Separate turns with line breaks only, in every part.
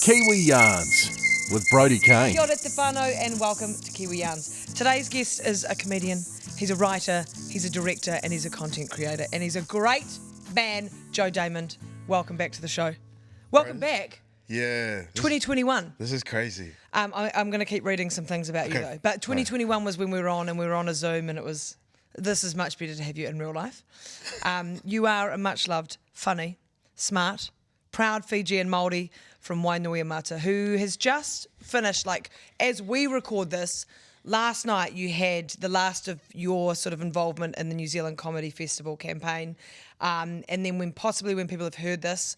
Kiwi Yarns with Brodie Kane.
Kia ora te whānau and welcome to Kiwi Yarns. Today's guest is a comedian, he's a writer, he's a director and he's a content creator and he's a great man, Joe Daymond. Welcome back to the show. Welcome back.
Yeah.
2021.
This is crazy.
I'm going to keep reading some things about you though. But 2021 was when we were on a Zoom and this is much better to have you in real life. You are a much loved, funny, smart, proud Fijian Māori from Wainui-a-Mata who has just finished, as we record this, last night you had the last of your sort of involvement in the New Zealand Comedy Festival campaign. And then when people have heard this,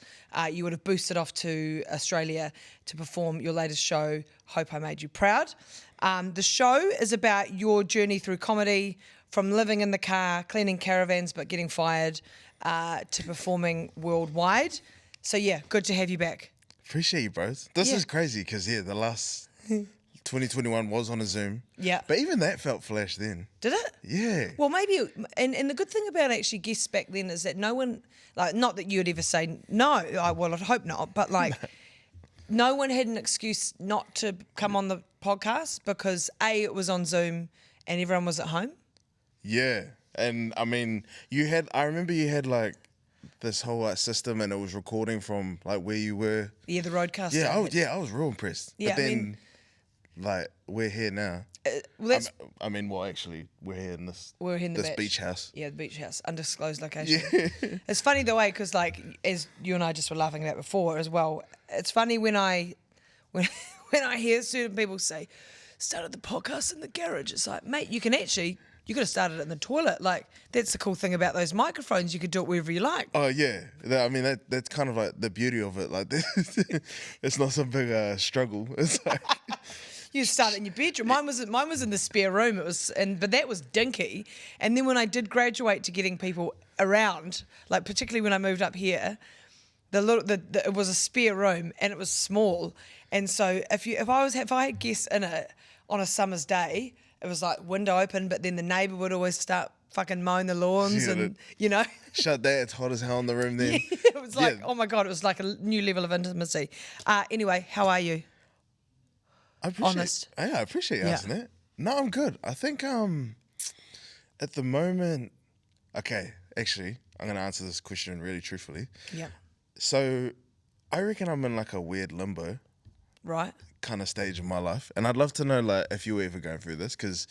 you would have boosted off to Australia to perform your latest show, Hope I Made You Proud. The show is about your journey through comedy, from living in the car, cleaning caravans but getting fired, to performing worldwide. So yeah, good to have you back.
Appreciate you, bros. This is crazy because, the last 2021 was on a Zoom.
Yeah.
But even that felt flash then.
Did it?
Yeah.
Well, maybe, and the good thing about actually guests back then is that no one, not that you'd ever say no, I'd hope not, but no one had an excuse not to come on the podcast because it was on Zoom and everyone was at home.
Yeah. And I mean, I remember you had this whole system and it was recording from where you were.
Yeah, the roadcaster.
Yeah, I was real impressed.
Yeah,
but then, we're here now. Actually, we're here in this.
We're in the
this beach house.
Yeah, the beach house, undisclosed location.
Yeah.
It's funny the way, because as you and I just were laughing about before as well. It's funny when I hear certain people say, "Started the podcast in the garage." It's like, mate, you could have started it in the toilet. That's the cool thing about those microphones. You could do it wherever you like.
Oh yeah, that's kind of the beauty of it. It's not some big struggle. It's
You start it in your bedroom. Mine was in the spare room. But that was dinky. And then when I did graduate to getting people around, particularly when I moved up here, it was a spare room and it was small. And so if I had guests in it on a summer's day, it was window open, but then the neighbour would always start fucking mowing the lawns
Shut that, it's hot as hell in the room then.
It was oh my God, it was a new level of intimacy. Anyway, how are you?
I appreciate,
Honest.
Yeah, I appreciate you asking that. No, I'm good. I think at the moment, actually, I'm going to answer this question really truthfully.
Yeah.
So I reckon I'm in a weird limbo.
Right.
Kind of stage of my life. And I'd love to know if you were ever going through this, because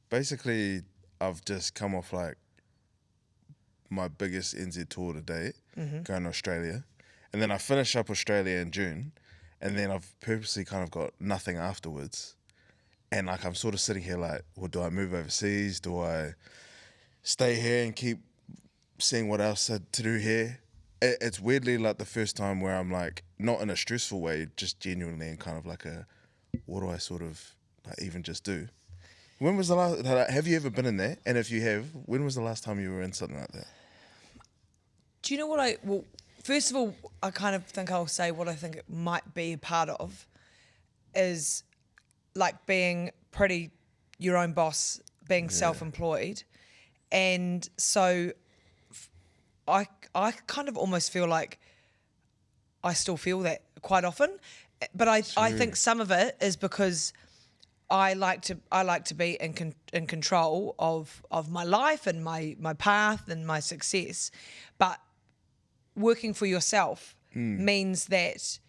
basically I've just come off my biggest NZ tour to date, going to Australia. And then I finish up Australia in June. And then I've purposely kind of got nothing afterwards. And I'm sort of sitting here well, do I move overseas? Do I stay here and keep seeing what else to do here? It's weirdly the first time where I'm not in a stressful way, just genuinely in kind of what do I sort of even just do? When was the last, have you ever been in that? And if you have, when was the last time you were in something like that?
Do you know what first of all, I kind of think I'll say what I think it might be a part of is being pretty your own boss, being self-employed. And so I kind of almost feel I still feel that quite often. But I think some of it is because I like to be in control of my life and my path and my success. But working for yourself means that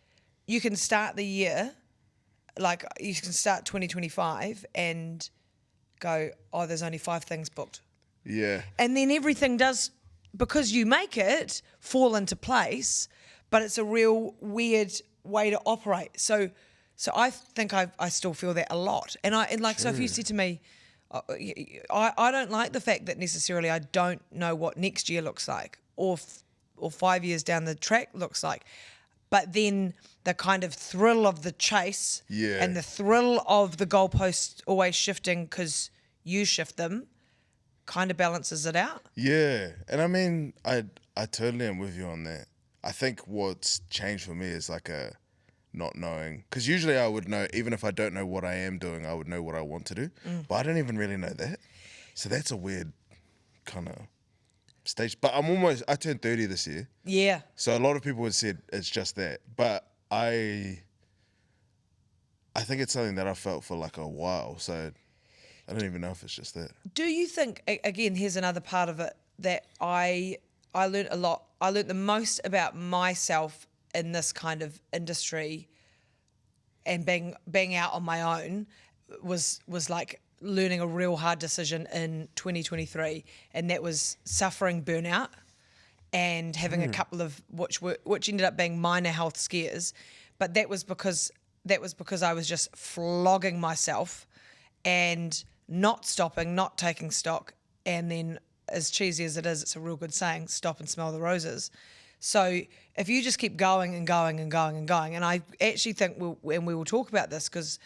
you can start the year, you can start 2025 and go, oh, there's only 5 things booked.
Yeah.
And then everything does, because you make it, fall into place, but it's a real weird way to operate. So I think I still feel that a lot. And so if you said to me, I don't like the fact that necessarily I don't know what next year looks like or 5 years down the track looks like. But then the kind of thrill of the chase and the thrill of the goalposts always shifting because you shift them kind of balances it out.
Yeah. And I mean, I totally am with you on that. I think what's changed for me is a not knowing. Because usually I would know, even if I don't know what I am doing, I would know what I want to do. But I don't even really know that. So that's a weird kind of stage. But I turned 30 this year.
Yeah.
So a lot of people would say it's just that. But I I think it's something that I felt for like a while. So I don't even know if it's just that.
Do you think, again, here's another part of it that I learned a lot. I learned the most about myself in this kind of industry and being out on my own was like learning a real hard decision in 2023, and that was suffering burnout and having a couple of which ended up being minor health scares, but that was because I was just flogging myself and not stopping, not taking stock, and then, as cheesy as it is, it's a real good saying, stop and smell the roses. So if you just keep going and going and going and going, and I actually think we will talk about this because,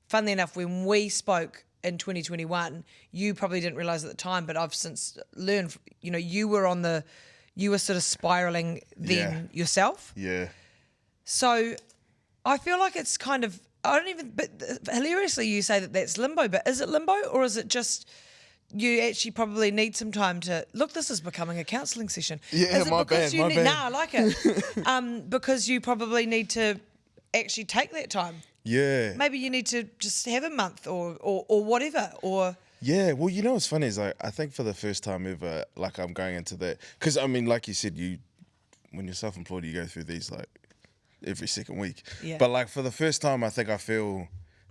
funnily enough, when we spoke in 2021, you probably didn't realise at the time, but I've since learned, you were sort of spiralling then yourself.
Yeah.
So I feel like it's kind of, but hilariously you say that that's limbo, but is it limbo or is it just you actually probably need some time to, look, this is becoming a counselling session.
Yeah,
is it
my
because
bad.
Nah, I like it. Because you probably need to actually take that time.
Yeah.
Maybe you need to just have a month or whatever, or...
Yeah, well, what's funny is I think for the first time ever, like I'm going into that, because I mean, like you said, when you're self-employed, you go through these like every second week.
Yeah.
But like for the first time, I think I feel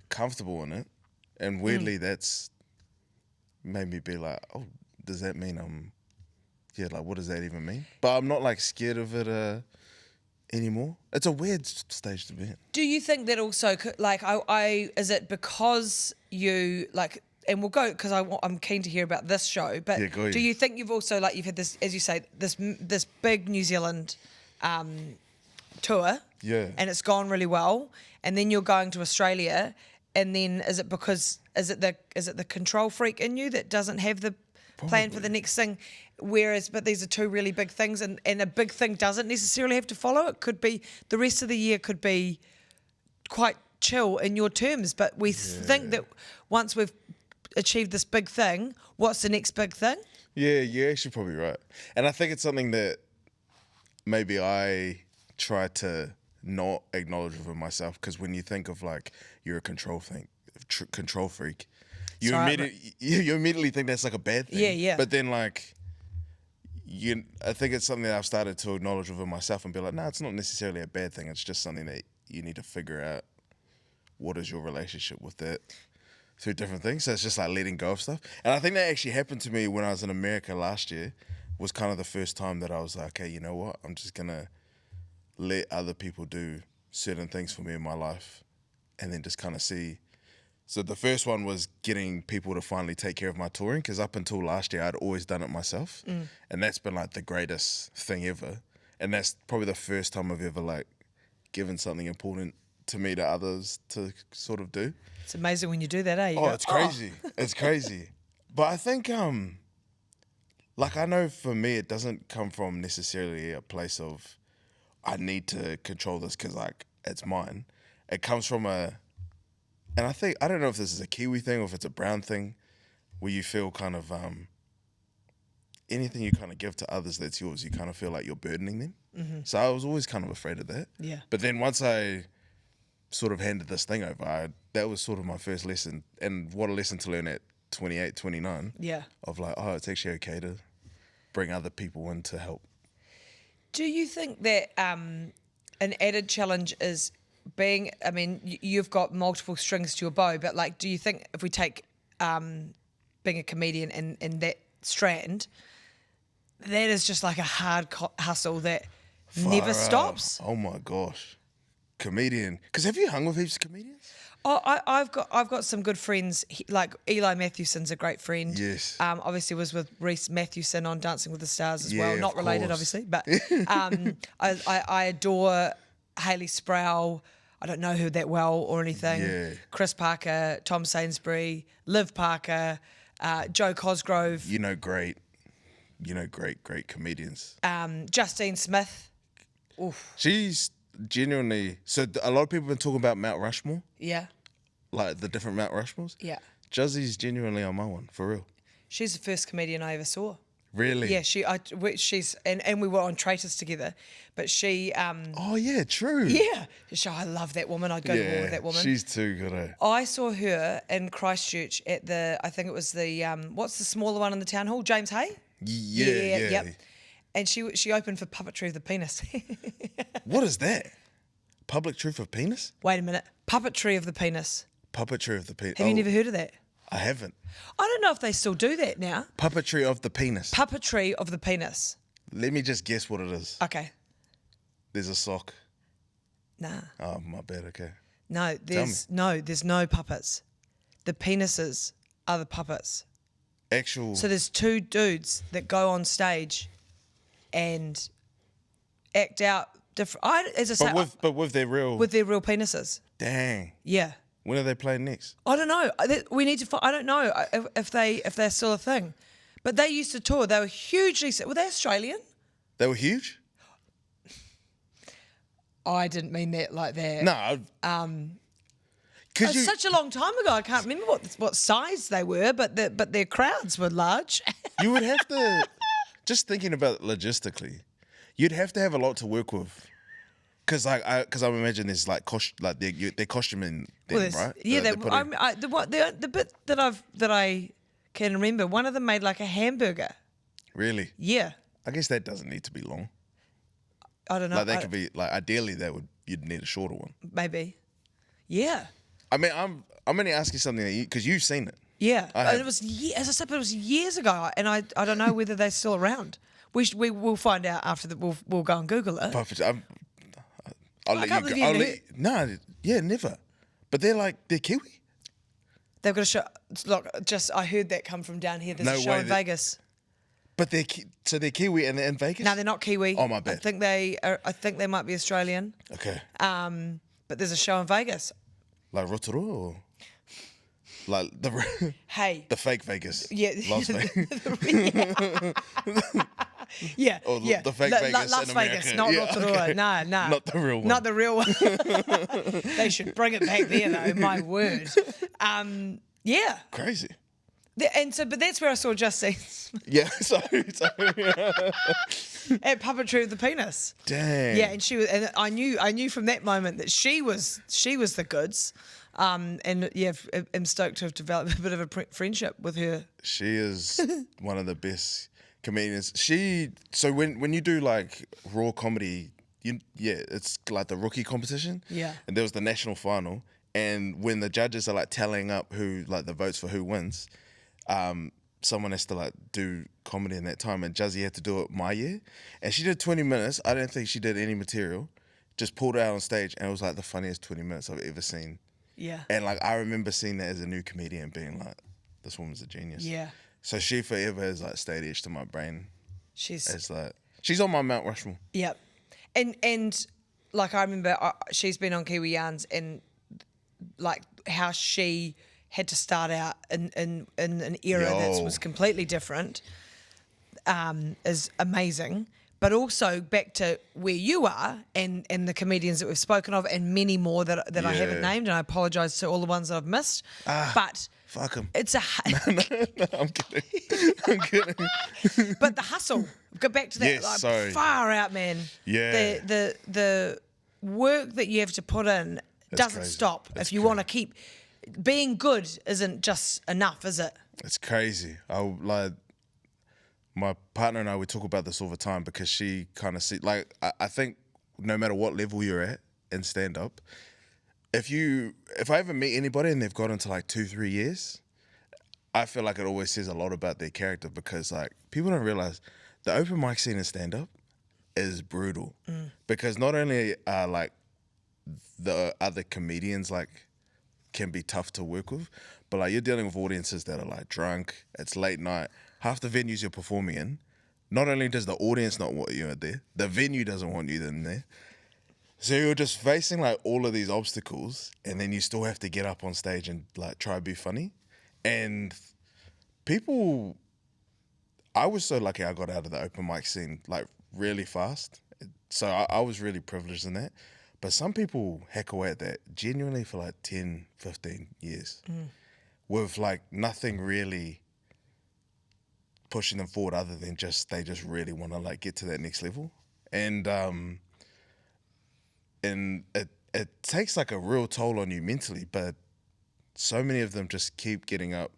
comfortable in it, and weirdly, that's made me be like, oh, does that mean like what does that even mean? But I'm not like scared of it anymore. It's a weird stage to be in.
Do you think that also, like, is it because you like? And we'll go because I'm keen to hear about this show. But
Yeah, go ahead.
do you think you've also you've had this, as you say, this big New Zealand tour?
Yeah.
And it's gone really well. And then you're going to Australia. And then is it the control freak in you that doesn't have the plan for the next thing? But these are two really big things, and a big thing doesn't necessarily have to follow. It could be the rest of the year could be quite chill in your terms. But we think that once we've achieved this big thing, what's the next big thing?
Yeah, you're actually probably right. And I think it's something that maybe I try to not acknowledge within myself, because when you think of like you're a control freak, you immediately think that's like a bad thing.
Yeah.
But then like I think it's something that I've started to acknowledge within myself and be like, no, it's not necessarily a bad thing. It's just something that you need to figure out what is your relationship with that through different things. So it's just like letting go of stuff. And I think that actually happened to me when I was in America last year. Was kind of the first time that I was like, okay, you know what? I'm just going to let other people do certain things for me in my life and then just kind of see. So the first one was getting people to finally take care of my touring, because up until last year, I'd always done it myself. And that's been like the greatest thing ever. And that's probably the first time I've ever like given something important to me to others to sort of do.
It's amazing when you do that, eh?
It's crazy. It's crazy. But I think, like I know for me, it doesn't come from necessarily a place of I need to control this because like it's mine. It comes from and I don't know if this is a Kiwi thing or if it's a brown thing, where you feel kind of anything you kind of give to others that's yours, you kind of feel like you're burdening them. So I was always kind of afraid of that.
Yeah.
But then once I sort of handed this thing over, that was sort of my first lesson. And what a lesson to learn at 28, 29.
Yeah.
Of like, oh, it's actually okay to bring other people in to help.
Do you think that an added challenge is you've got multiple strings to your bow, but like, do you think if we take being a comedian and that strand, that is just like a hard hustle that never stops?
Oh my gosh. Comedian. Because have you hung with heaps of comedians?
Oh, I've got some good friends. Like Eli Matthewson's a great friend.
Yes.
Obviously was with Reese Matthewson on Dancing with the Stars as well.
Yeah,
Not
of
related,
course.
obviously, but I adore Hayley Sproul. I don't know her that well or anything.
Yeah.
Chris Parker, Tom Sainsbury, Liv Parker, Joe Cosgrove.
Great comedians.
Justine Smith. Oof.
She's genuinely, so a lot of people have been talking about Mount Rushmore,
Yeah.
like the different Mount Rushmores.
Yeah.
Juzzy's genuinely on my one, for real.
She's the first comedian I ever saw.
Really?
Yeah, she's and we were on Traitors together, but she
Oh yeah, true.
yeah, I love that woman. I'd go to war with that woman.
She's too good. Eh?
I saw her in Christchurch at I think it was the what's the smaller one in the town hall? James Hay.
Yeah.
Yep. And she opened for Puppetry of the Penis.
What is that? Public Truth of Penis?
Wait a minute, Puppetry of the Penis.
Puppetry of the Penis.
Have you never heard of that?
I haven't.
I don't know if they still do that now.
Puppetry of the Penis.
Puppetry of the Penis.
Let me just guess what it is.
Okay.
There's a sock.
Nah.
Oh, my bad. Okay.
No, there's no puppets. The penises are the puppets.
Actual.
So there's two dudes that go on stage and act out different.
But with their real.
with their real penises.
Dang.
Yeah.
When are they playing next?
I don't know. We need to. I don't know if they're still a thing, but they used to tour. They were hugely. Were they Australian?
They were huge?
I didn't mean that like that.
No.
It's such a long time ago. I can't remember what size they were, but their crowds were large.
You would have to, just thinking about it logistically, you'd have to have a lot to work with. Because I imagine there's like they're costuming them, right?
Yeah, the bit that I can remember, one of them made like a hamburger.
Really?
Yeah.
I guess that doesn't need to be long.
I don't know.
Like that could be like ideally you'd need a shorter one.
Maybe. Yeah.
I mean, I'm going to ask you something because you've seen it.
Yeah. And it was as I said, but it was years ago, and I don't know whether they're still around. We'll find out after that. We'll go and Google it.
Perfect. I'll let you go. No, never. But they're Kiwi.
They've got a show. Look, I heard that come from down here. There's a show in Vegas.
But they're Kiwi and they're in Vegas.
No, they're not Kiwi.
Oh, my bad.
I think they might be Australian.
Okay.
But there's a show in Vegas.
Like Rotorua or like the the fake Vegas.
Yeah.
Las Vegas.
Yeah,
or
yeah.
The fake Vegas
Las
in
Vegas,
America.
not
Yeah,
Rotorua.
okay.
No.
Not the real one.
Not the real one. They should bring it back there, though. My word. Yeah.
Crazy.
But that's where I saw Justine
Yeah. So
at Puppetry of the Penis.
Dang.
Yeah, and I knew from that moment that she was the goods. And yeah, I'm stoked to have developed a bit of a friendship with her.
She is one of the best comedians. So when you do like raw comedy, it's like the rookie competition.
Yeah.
And there was the national final, and when the judges are like tallying up who like the votes for who wins, someone has to like do comedy in that time, and Juzzy had to do it my year, and she did 20 minutes. I don't think she did any material, just pulled it out on stage, and it was like the funniest 20 minutes I've ever seen.
Yeah.
And like I remember seeing that as a new comedian, being like, this woman's a genius.
Yeah.
So she forever has like stayed etched to my brain. She's on my Mount Rushmore.
Yep. And like I remember she's been on Kiwi Yarns, and like how she had to start out in an era that was completely different is amazing. But also back to where you are and the comedians that we've spoken of, and many more that I haven't named, and I apologise to all the ones that I've missed. But
fuck them.
It's a
no, I'm kidding.
But the hustle. Go back to that.
Yes, sorry.
Far out, man.
Yeah.
The work that you have to put in doesn't
crazy.
stop. If you want to keep being good, isn't just enough, is it?
It's crazy. My partner and I, we talk about this all the time because she kind of I think no matter what level you're at in stand up, if I ever meet anybody and they've got into like 2-3 years, I feel like it always says a lot about their character, because like people don't realize the open mic scene in stand up is brutal, because not only are like the other comedians like can be tough to work with, but like you're dealing with audiences that are like drunk, it's late night. Half the venues you're performing in, not only does the audience not want you in there, the venue doesn't want you in there. So you're just facing like all of these obstacles, and then you still have to get up on stage and like try to be funny. And people, I was so lucky I got out of the open mic scene like really fast. So I was really privileged in that. But some people hack away at that genuinely for like 10, 15 years with like nothing really pushing them forward other than they just really want to like get to that next level. And it takes like a real toll on you mentally, but so many of them just keep getting up,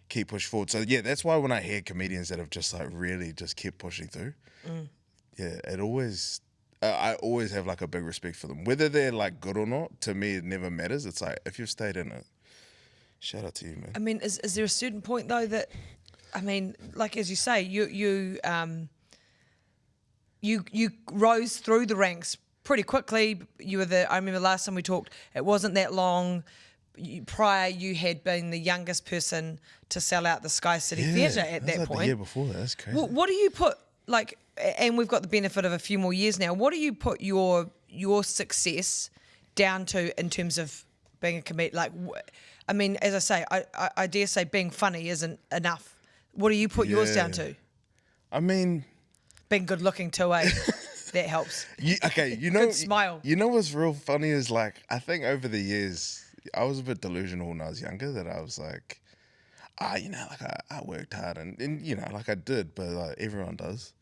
keep pushing forward. So yeah, that's why when I hear comedians that have just like really just kept pushing through, yeah, I always have like a big respect for them. Whether they're like good or not, to me it never matters. It's like if you've stayed in it, shout out to you, man.
I mean, is there a certain point though that, I mean, like as you say, you rose through the ranks pretty quickly. I remember last time we talked, it wasn't that long. Prior, you had been the youngest person to sell out the Sky City Theatre at that
like
point.
The year before that, that's crazy.
Well, what do you put, like, and we've got the benefit of a few more years now, what do you put your success down to in terms of being a comedian? Like, I mean, as I say, I dare say being funny isn't enough. What do you put yours down to?
I mean,
being good looking too, eh? That helps.
Good
smile.
You know what's real funny is like, I think over the years, I was a bit delusional when I was younger that I was like, like I worked hard and you know, like I did, but like everyone does.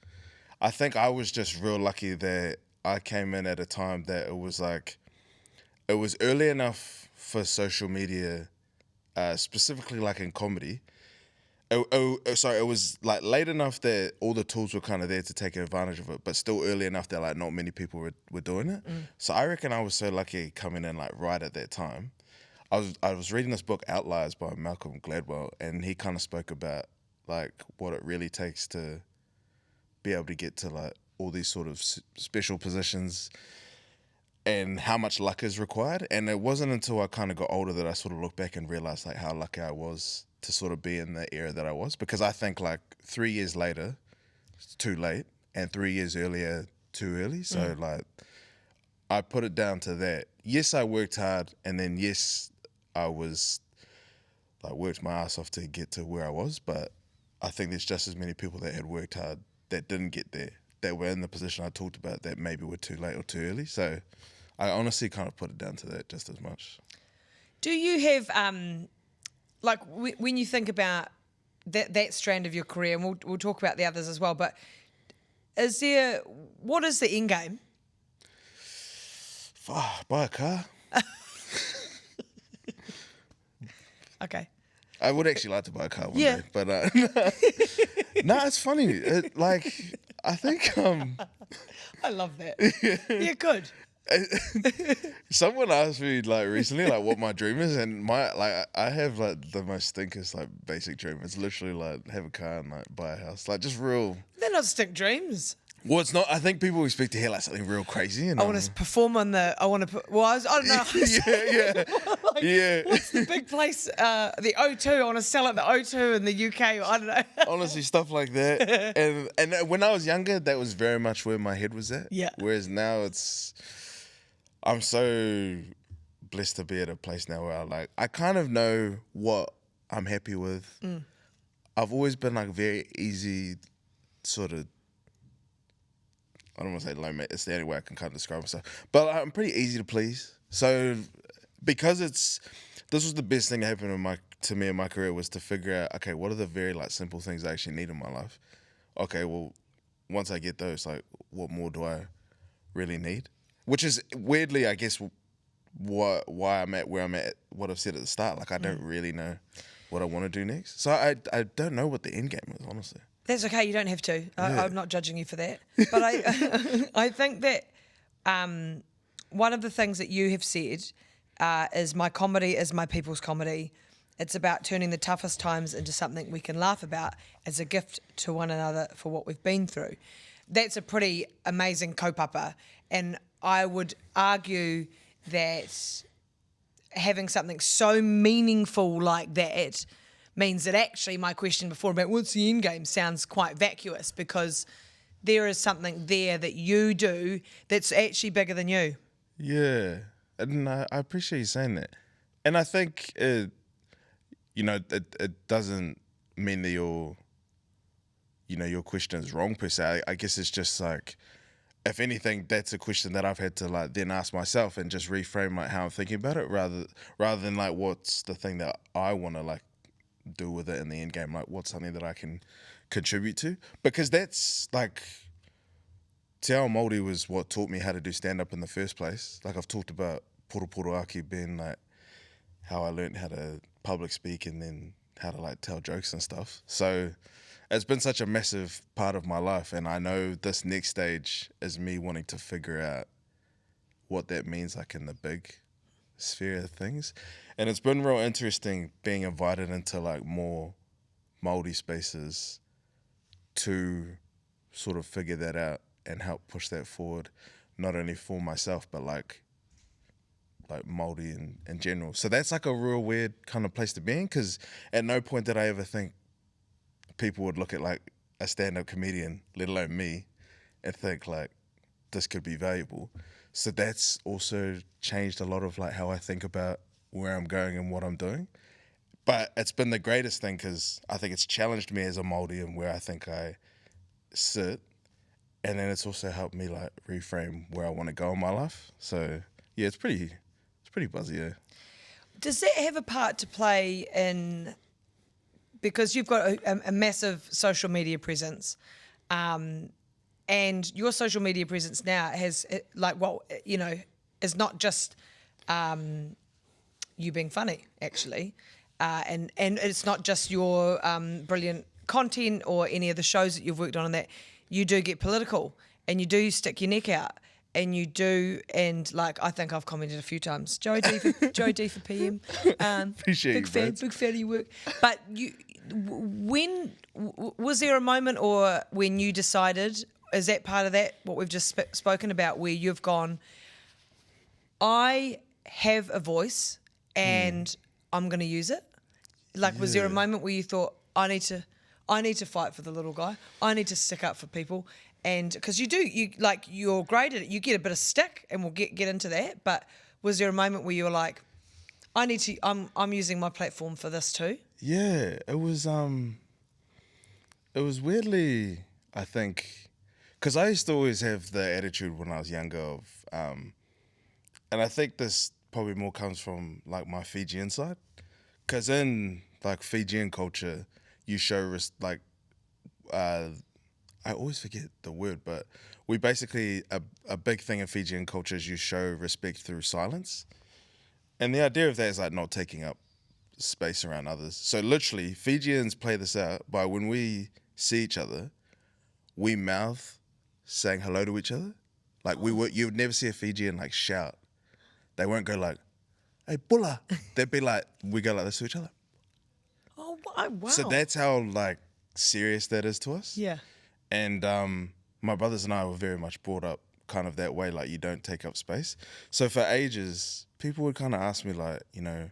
I think I was just real lucky that I came in at a time that it was early enough for social media, specifically like in comedy. It was like late enough that all the tools were kind of there to take advantage of it, but still early enough that like not many people were doing it. So I reckon I was so lucky coming in like right at that time. I was reading this book Outliers by Malcolm Gladwell, and he kind of spoke about like what it really takes to be able to get to like all these sort of special positions and how much luck is required. And it wasn't until I kind of got older that I sort of looked back and realized like how lucky I was to sort of be in the era that I was, because I think like 3 years later it's too late and 3 years earlier too early. So like I put it down to that. Yes, I worked hard, and then yes, I was like worked my ass off to get to where I was, but I think there's just as many people that had worked hard that didn't get there, that were in the position I talked about that maybe were too late or too early. So I honestly kind of put it down to that just as much. Do
you have like when you think about that strand of your career, and we'll talk about the others as well, but what is the end game?
Buy a car.
Okay.
I would actually like to buy a car one day, but no, it's funny. I think
I love that. Yeah, good.
Someone asked me like recently like what my dream is, and I have like the most stinkest like basic dream. It's literally like have a car and like buy a house, like just real.
They're not stink dreams.
Well, it's not. I think people expect to hear like something real crazy. And
I want to perform on the. I want to put. Well, I don't know.
Yeah.
What's the big place? The O2. I want to sell at the O2 in the UK. I don't know.
Honestly, stuff like that. And when I was younger, that was very much where my head was at.
Yeah.
Whereas now I'm so blessed to be at a place now where I kind of know what I'm happy with. I've always been like very easy, sort of. I don't want to say low mate. It's the only way I can kind of describe myself. But I'm pretty easy to please. So because this was the best thing that happened to me in my career, was to figure out, okay, what are the very like simple things I actually need in my life? Okay, well, once I get those, like, what more do I really need? Which is weirdly, I guess, why I'm at where I'm at. What I've said at the start, like I don't really know what I want to do next. So I don't know what the end game is, honestly.
That's okay. You don't have to. I'm not judging you for that. But I think that one of the things that you have said is my comedy is my people's comedy. It's about turning the toughest times into something we can laugh about as a gift to one another for what we've been through. That's a pretty amazing kaupapa. And I would argue that having something so meaningful like that means that actually my question before about what's the end game sounds quite vacuous, because there is something there that you do that's actually bigger than you.
Yeah, and I appreciate you saying that. And I think, it doesn't mean that your question is wrong per se. I guess it's just like, if anything, that's a question that I've had to like then ask myself and just reframe like how I'm thinking about it, rather than like what's the thing that I want to like do with it in the end game, like what's something that I can contribute to, because that's like, Te Ao Māori was what taught me how to do stand-up in the first place. Like, I've talked about Poro Aki being like how I learned how to public speak and then how to like tell jokes and stuff. So it's been such a massive part of my life, and I know this next stage is me wanting to figure out what that means like in the big sphere of things. And it's been real interesting being invited into like more Māori spaces to sort of figure that out and help push that forward, not only for myself, but like Māori in general. So that's like a real weird kind of place to be in, because at no point did I ever think people would look at like a stand-up comedian, let alone me, and think like this could be valuable. So that's also changed a lot of like how I think about where I'm going and what I'm doing. But it's been the greatest thing, because I think it's challenged me as a Māori and where I think I sit. And then it's also helped me like reframe where I want to go in my life. So yeah, it's pretty buzzy, yeah.
Does that have a part to play in, because you've got a massive social media presence, and your social media presence now has like, well, you know, is not just you being funny actually, and it's not just your brilliant content or any of the shows that you've worked on, and that you do get political and you do stick your neck out. And you do, and like I think I've commented a few times, Joe D for PM.
Appreciate
big
you,
fan,
Brad.
big fan of your work. But when was there a moment, or when you decided, is that part of that what we've just spoken about, where you've gone, I have a voice and I'm going to use it? Like, was there a moment where you thought, I need to fight for the little guy. I need to stick up for people. And because you're great at it, you get a bit of stick, and we'll get into that. But was there a moment where you were like, I'm using my platform for this too?
Yeah, it was weirdly, I think, because I used to always have the attitude when I was younger of, and I think this probably more comes from like my Fijian side, because in like Fijian culture, you show I always forget the word, but we basically, a big thing in Fijian culture is you show respect through silence. And the idea of that is like not taking up space around others. So literally, Fijians play this out by when we see each other, we mouth saying hello to each other. Like you would never see a Fijian like shout. They won't go like, hey, bula. They'd be like, we go like this to each other.
Oh, wow.
So that's how like serious that is to us.
Yeah.
And my brothers and I were very much brought up kind of that way, like you don't take up space. So for ages, people would kind of ask me like, you know,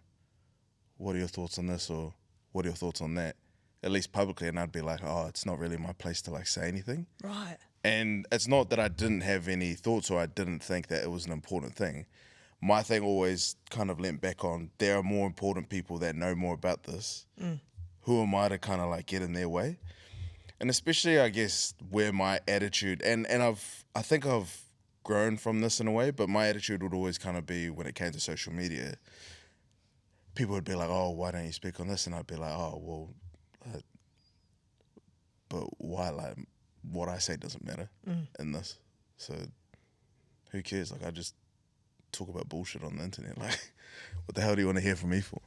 what are your thoughts on this, or what are your thoughts on that, at least publicly, and I'd be like, oh, it's not really my place to like say anything.
Right.
And it's not that I didn't have any thoughts or I didn't think that it was an important thing. My thing always kind of leant back on, there are more important people that know more about this. Who am I to kind of like get in their way? And especially, I guess, where my attitude, and I think I've grown from this in a way, but my attitude would always kind of be, when it came to social media, people would be like, oh, why don't you speak on this? And I'd be like, oh, well, but why? Like, what I say doesn't matter in this. So who cares? Like, I just talk about bullshit on the internet. Like, what the hell do you want to hear from me for?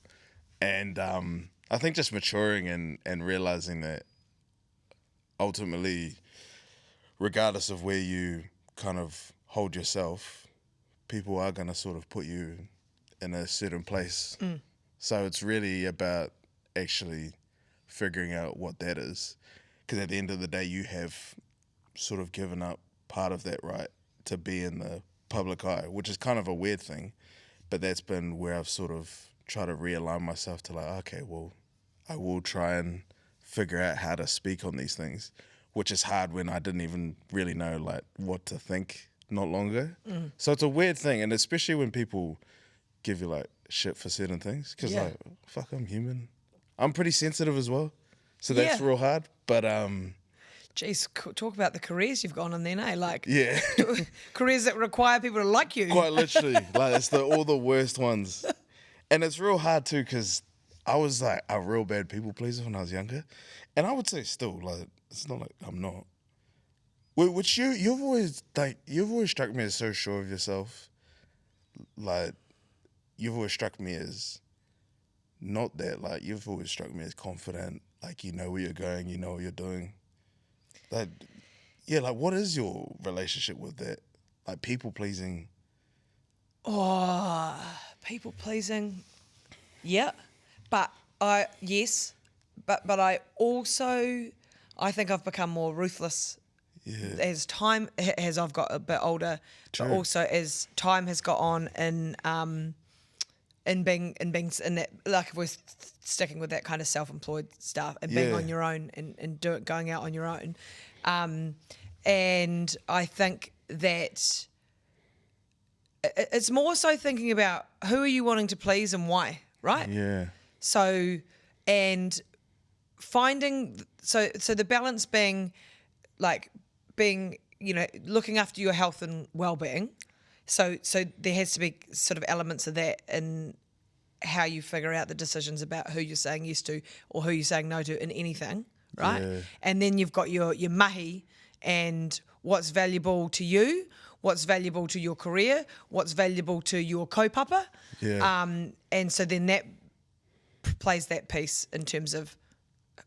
And I think just maturing and realizing that ultimately, regardless of where you kind of hold yourself, people are going to sort of put you in a certain place. So it's really about actually figuring out what that is. Because at the end of the day, you have sort of given up part of that right to be in the public eye, which is kind of a weird thing. But that's been where I've sort of tried to realign myself to like, okay, well, I will try and figure out how to speak on these things, which is hard when I didn't even really know like what to think not long ago. So it's a weird thing, and especially when people give you like shit for certain things, because like, fuck, I'm human. I'm pretty sensitive as well, so that's real hard. But
Jeez, talk about the careers you've gone on then, eh? Like,
yeah,
careers that require people to like you.
quite literally, like it's all the worst ones, and it's real hard too, because I was like a real bad people pleaser when I was younger, and I would say still, like, it's not like I'm not. Which you've always struck me as so sure of yourself. Like, you've always struck me as not that. Like, you've always struck me as confident. Like, you know where you're going, you know what you're doing. Like, yeah, like, what is your relationship with that? Like, people pleasing.
Oh, people pleasing. Yeah. But I also, I think I've become more ruthless as I've got a bit older,
True.
but also as time has got on in being in that, like, if we're sticking with that kind of self-employed stuff and being on your own and going out on your own. And I think that it's more so thinking about who are you wanting to please and why, right?
Yeah.
So, and finding, so the balance being, looking after your health and well-being. So there has to be sort of elements of that in how you figure out the decisions about who you're saying yes to or who you're saying no to in anything, right?
Yeah.
And then you've got your mahi and what's valuable to you, what's valuable to your career, what's valuable to your kaupapa.
Yeah.
And so then that plays that piece in terms of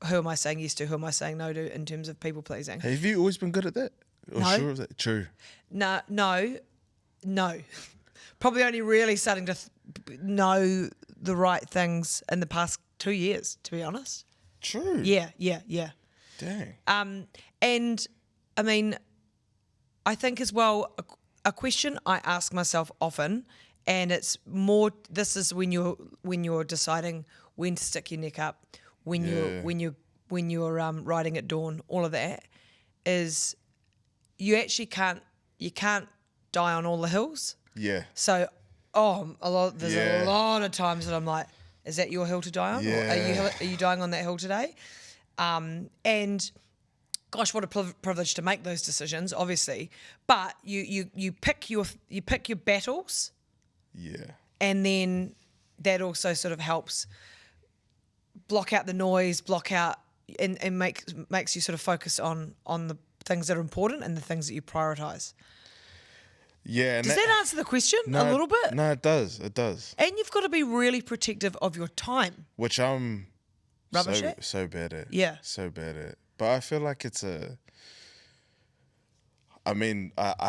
who am I saying yes to, who am I saying no to in terms of people pleasing.
Have you always been good at that? Or
No.
sure of that? True.
No. Probably only really starting to know the right things in the past 2 years, to be honest.
True.
Yeah.
Dang.
And I mean, I think as well, a question I ask myself often, and it's more, this is when you're deciding when to stick your neck up, when you're riding at dawn, all of that, is you actually can't die on all the hills.
Yeah.
So, there's a lot of times that I'm like, is that your hill to die on?
Yeah.
Or are you dying on that hill today? And gosh, what a privilege to make those decisions, obviously. But you pick your battles.
Yeah.
And then that also sort of helps block out the noise, and makes you sort of focus on the things that are important and the things that you prioritize.
Yeah. And
Does that answer the question a little bit?
No, it does. It does.
And you've got to be really protective of your time.
Which I'm
Rubbish at?
so bad at.
Yeah.
So bad at. But I feel like it's I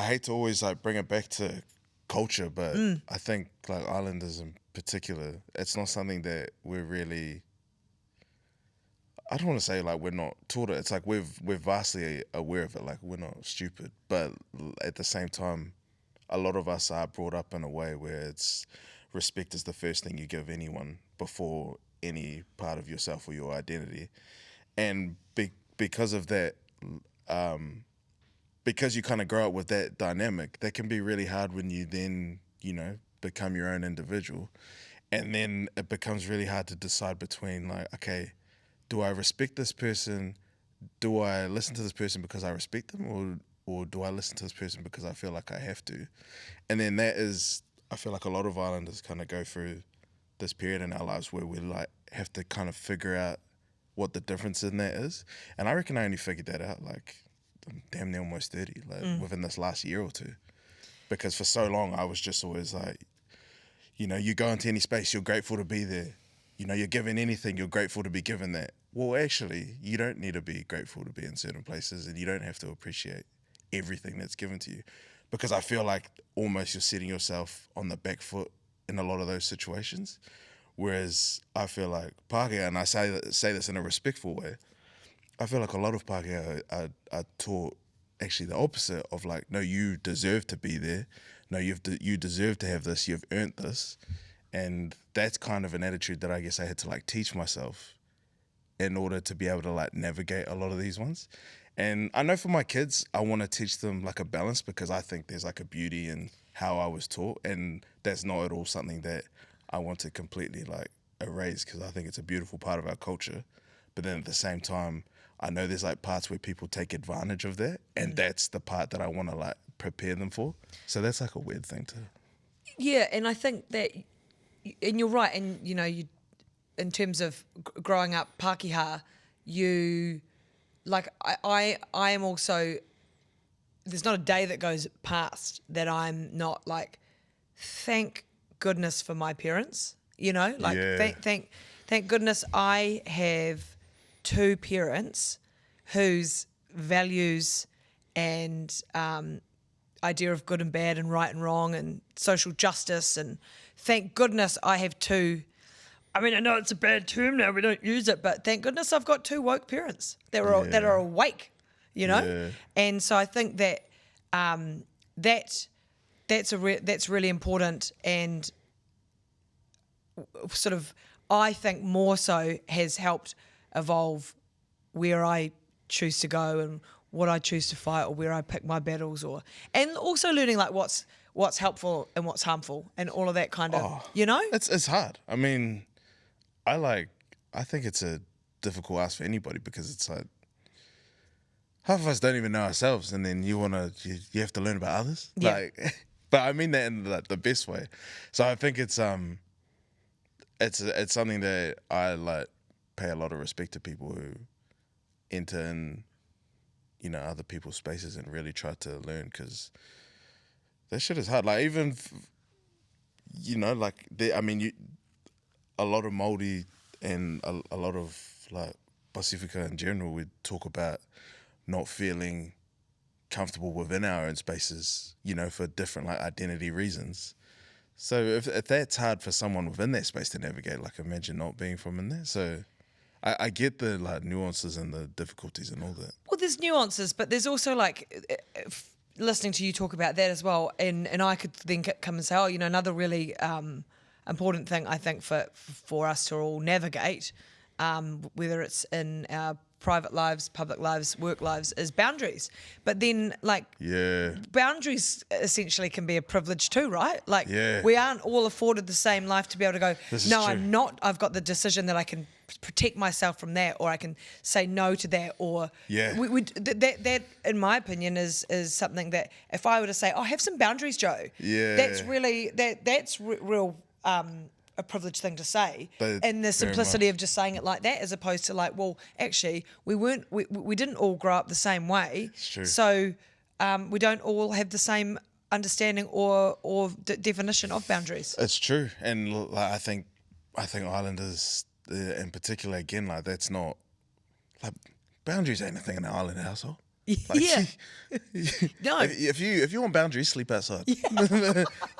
hate to always like bring it back to culture, but I think like Islanders in particular, it's not something that we're really, I don't want to say like we're not taught it. It's like we're vastly aware of it. Like we're not stupid, but at the same time, a lot of us are brought up in a way where it's respect is the first thing you give anyone before any part of yourself or your identity. And because of that, because you kind of grow up with that dynamic, that can be really hard when you then, become your own individual. And then it becomes really hard to decide between like, okay, do I respect this person? Do I listen to this person because I respect them? Or do I listen to this person because I feel like I have to? And then that is, I feel like a lot of Islanders kind of go through this period in our lives where we like have to kind of figure out what the difference in that is. And I reckon I only figured that out like I'm damn near almost 30, like within this last year or two. Because for so long I was just always like, you go into any space, you're grateful to be there. You're given anything, you're grateful to be given that. Well, actually, you don't need to be grateful to be in certain places, and you don't have to appreciate everything that's given to you. Because I feel like almost you're setting yourself on the back foot in a lot of those situations. Whereas I feel like Pākehā, and I say this in a respectful way, I feel like a lot of Pākehā are taught actually the opposite of like, no, you deserve to be there. No, you deserve to have this. You've earned this. And that's kind of an attitude that I guess I had to like teach myself in order to be able to like navigate a lot of these ones. And I know for my kids, I want to teach them like a balance because I think there's like a beauty in how I was taught. And that's not at all something that I want to completely like erase because I think it's a beautiful part of our culture. But then at the same time, I know there's like parts where people take advantage of that. And that's the part that I want to like prepare them for. So that's like a weird thing too.
Yeah, and I think that, and you're right, and in terms of growing up Pākehā, you, like, I am also, there's not a day that goes past that I'm not like, thank goodness for my parents, like
Yeah.
thank goodness I have two parents whose values and idea of good and bad and right and wrong and social justice, and thank goodness I have two. I mean, I know it's a bad term now, we don't use it, but thank goodness I've got two woke parents that are awake,
Yeah.
And so I think that that's really important, and sort of, I think more so has helped evolve where I choose to go and what I choose to fight, or where I pick my battles, and also learning like what's helpful and what's harmful and all of that kind of,
It's hard. I mean, I think it's a difficult ask for anybody, because it's like half of us don't even know ourselves, and then you have to learn about others.
Yeah.
Like, but I mean that in the best way. So I think it's something that I like pay a lot of respect to people who enter in, other people's spaces and really try to learn, because that shit is hard. Like, even a lot of Māori and a lot of like Pacifica in general would talk about not feeling comfortable within our own spaces, for different like identity reasons. So if that's hard for someone within that space to navigate, like, imagine not being from in there. So I get the like nuances and the difficulties and all that.
Well, there's nuances, but there's also like listening to you talk about that as well, and I could then come and say, another really important thing I think for us to all navigate, whether it's in our private lives, public lives, work lives, is boundaries. But then, like, boundaries essentially can be a privilege too, right? Like, we aren't all afforded the same life to be able to go, no, I'm not. I've got the decision that I can protect myself from that, or I can say no to that, or that in my opinion is something that if I were to say, have some boundaries, Joe, that's really that's real a privileged thing to say, and the simplicity of just saying it like that, as opposed to like, well, actually we didn't all grow up the same way, so we don't all have the same understanding or definition of boundaries.
It's true, and like, I think Islanders in particular, again, like, that's not like, boundaries ain't a thing in an Island household. Like,
No.
If you want boundaries, sleep outside.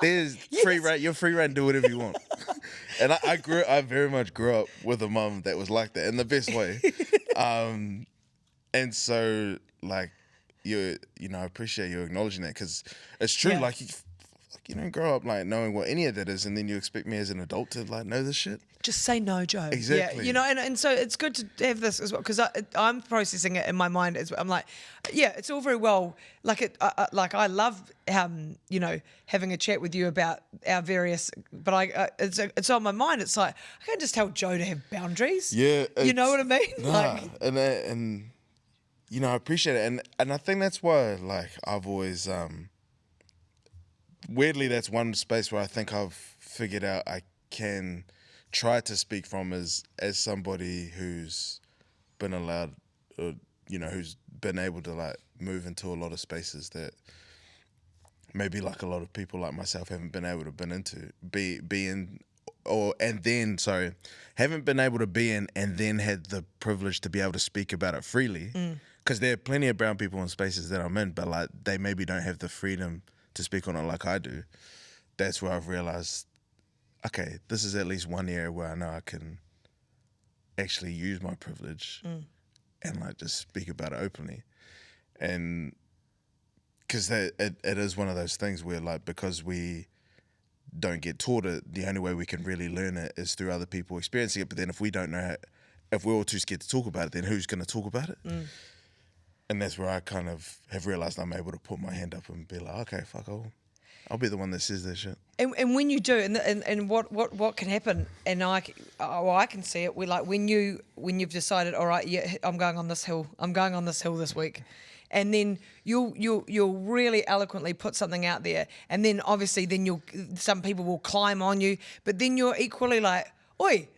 There's free reign. You're free reign. Do whatever you want. And I very much grew up with a mum that was like that in the best way. And so, like, I appreciate you acknowledging that, because it's true. Like, you don't grow up like knowing what any of that is, and then you expect me as an adult to like know this shit.
Just say no, Joe.
Exactly.
Yeah, and so it's good to have this as well, because I'm processing it in my mind as well. I'm like, it's all very well. Like I love having a chat with you about our various, but it's on my mind. It's like, I can't just tell Joe to have boundaries.
Yeah,
you know what I mean?
Nah, and I appreciate it, and I think that's why, like, I've always weirdly, that's one space where I think I've figured out I can try to speak from as somebody who's been allowed, or, who's been able to like move into a lot of spaces that maybe like a lot of people like myself haven't been able to haven't been able to be in, and then had the privilege to be able to speak about it freely. Because there are plenty of brown people in spaces that I'm in, but like, they maybe don't have the freedom to speak on it like I do. That's where I've realized, okay, this is at least one area where I know I can actually use my privilege and like just speak about it openly. And because it is one of those things where, like, because we don't get taught it, the only way we can really learn it is through other people experiencing it. But then if we don't know if we're all too scared to talk about it, then who's going to talk about it? And that's where I kind of have realised I'm able to put my hand up and be like, okay, fuck, I'll be the one that says that shit.
And when you do, and what can happen, and I can see it. We like when you've decided, all right, I'm going on this hill this week, and then you'll really eloquently put something out there, and then obviously some people will climb on you, but then you're equally like, oi,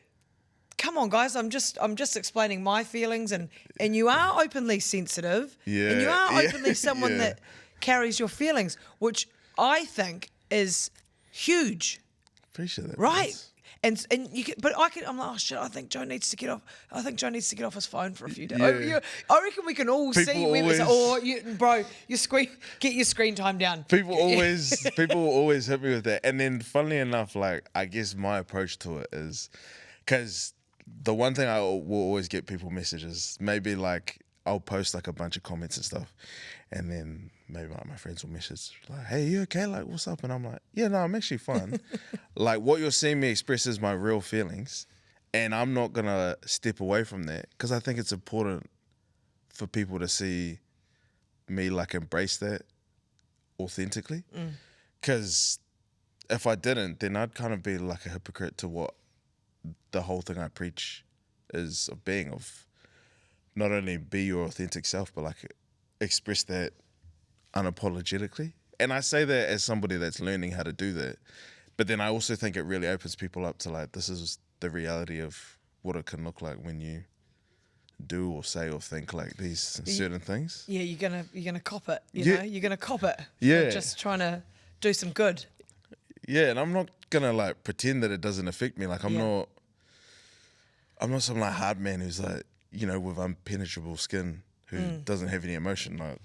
come on, guys, I'm just explaining my feelings, and you are openly sensitive, and you are openly someone that carries your feelings, which I think is huge.
Appreciate that.
Right.
Yes.
And you can, but I'm like, oh shit, I think Joe needs to get off. I think Joe needs to get off his phone for a few days.
Yeah.
I reckon we can all
People
see.
always-
Bro, get your screen time down.
People will always hit me with that. And then funnily enough, like, I guess my approach to it is, because the one thing I will always get people messages, maybe like I'll post like a bunch of comments and stuff, and then maybe like my friends will message like, hey, you okay? Like, what's up? And I'm like, yeah, no, I'm actually fine. Like, what you're seeing me express is my real feelings, and I'm not gonna step away from that, because I think it's important for people to see me like embrace that authentically. Because if I didn't, then I'd kind of be like a hypocrite to what the whole thing I preach is of being, of not only be your authentic self, but like express that unapologetically. And I say that as somebody that's learning how to do that. But then I also think it really opens people up to like, this is the reality of what it can look like when you do or say or think like these certain things.
Yeah, you're gonna cop it. You
Yeah.
know, you're gonna cop it.
Yeah.
For just trying to do some good.
Yeah, and I'm not gonna like pretend that it doesn't affect me. Like I'm not some like hard man who's like, you know, with impenetrable skin who doesn't have any emotion. Like,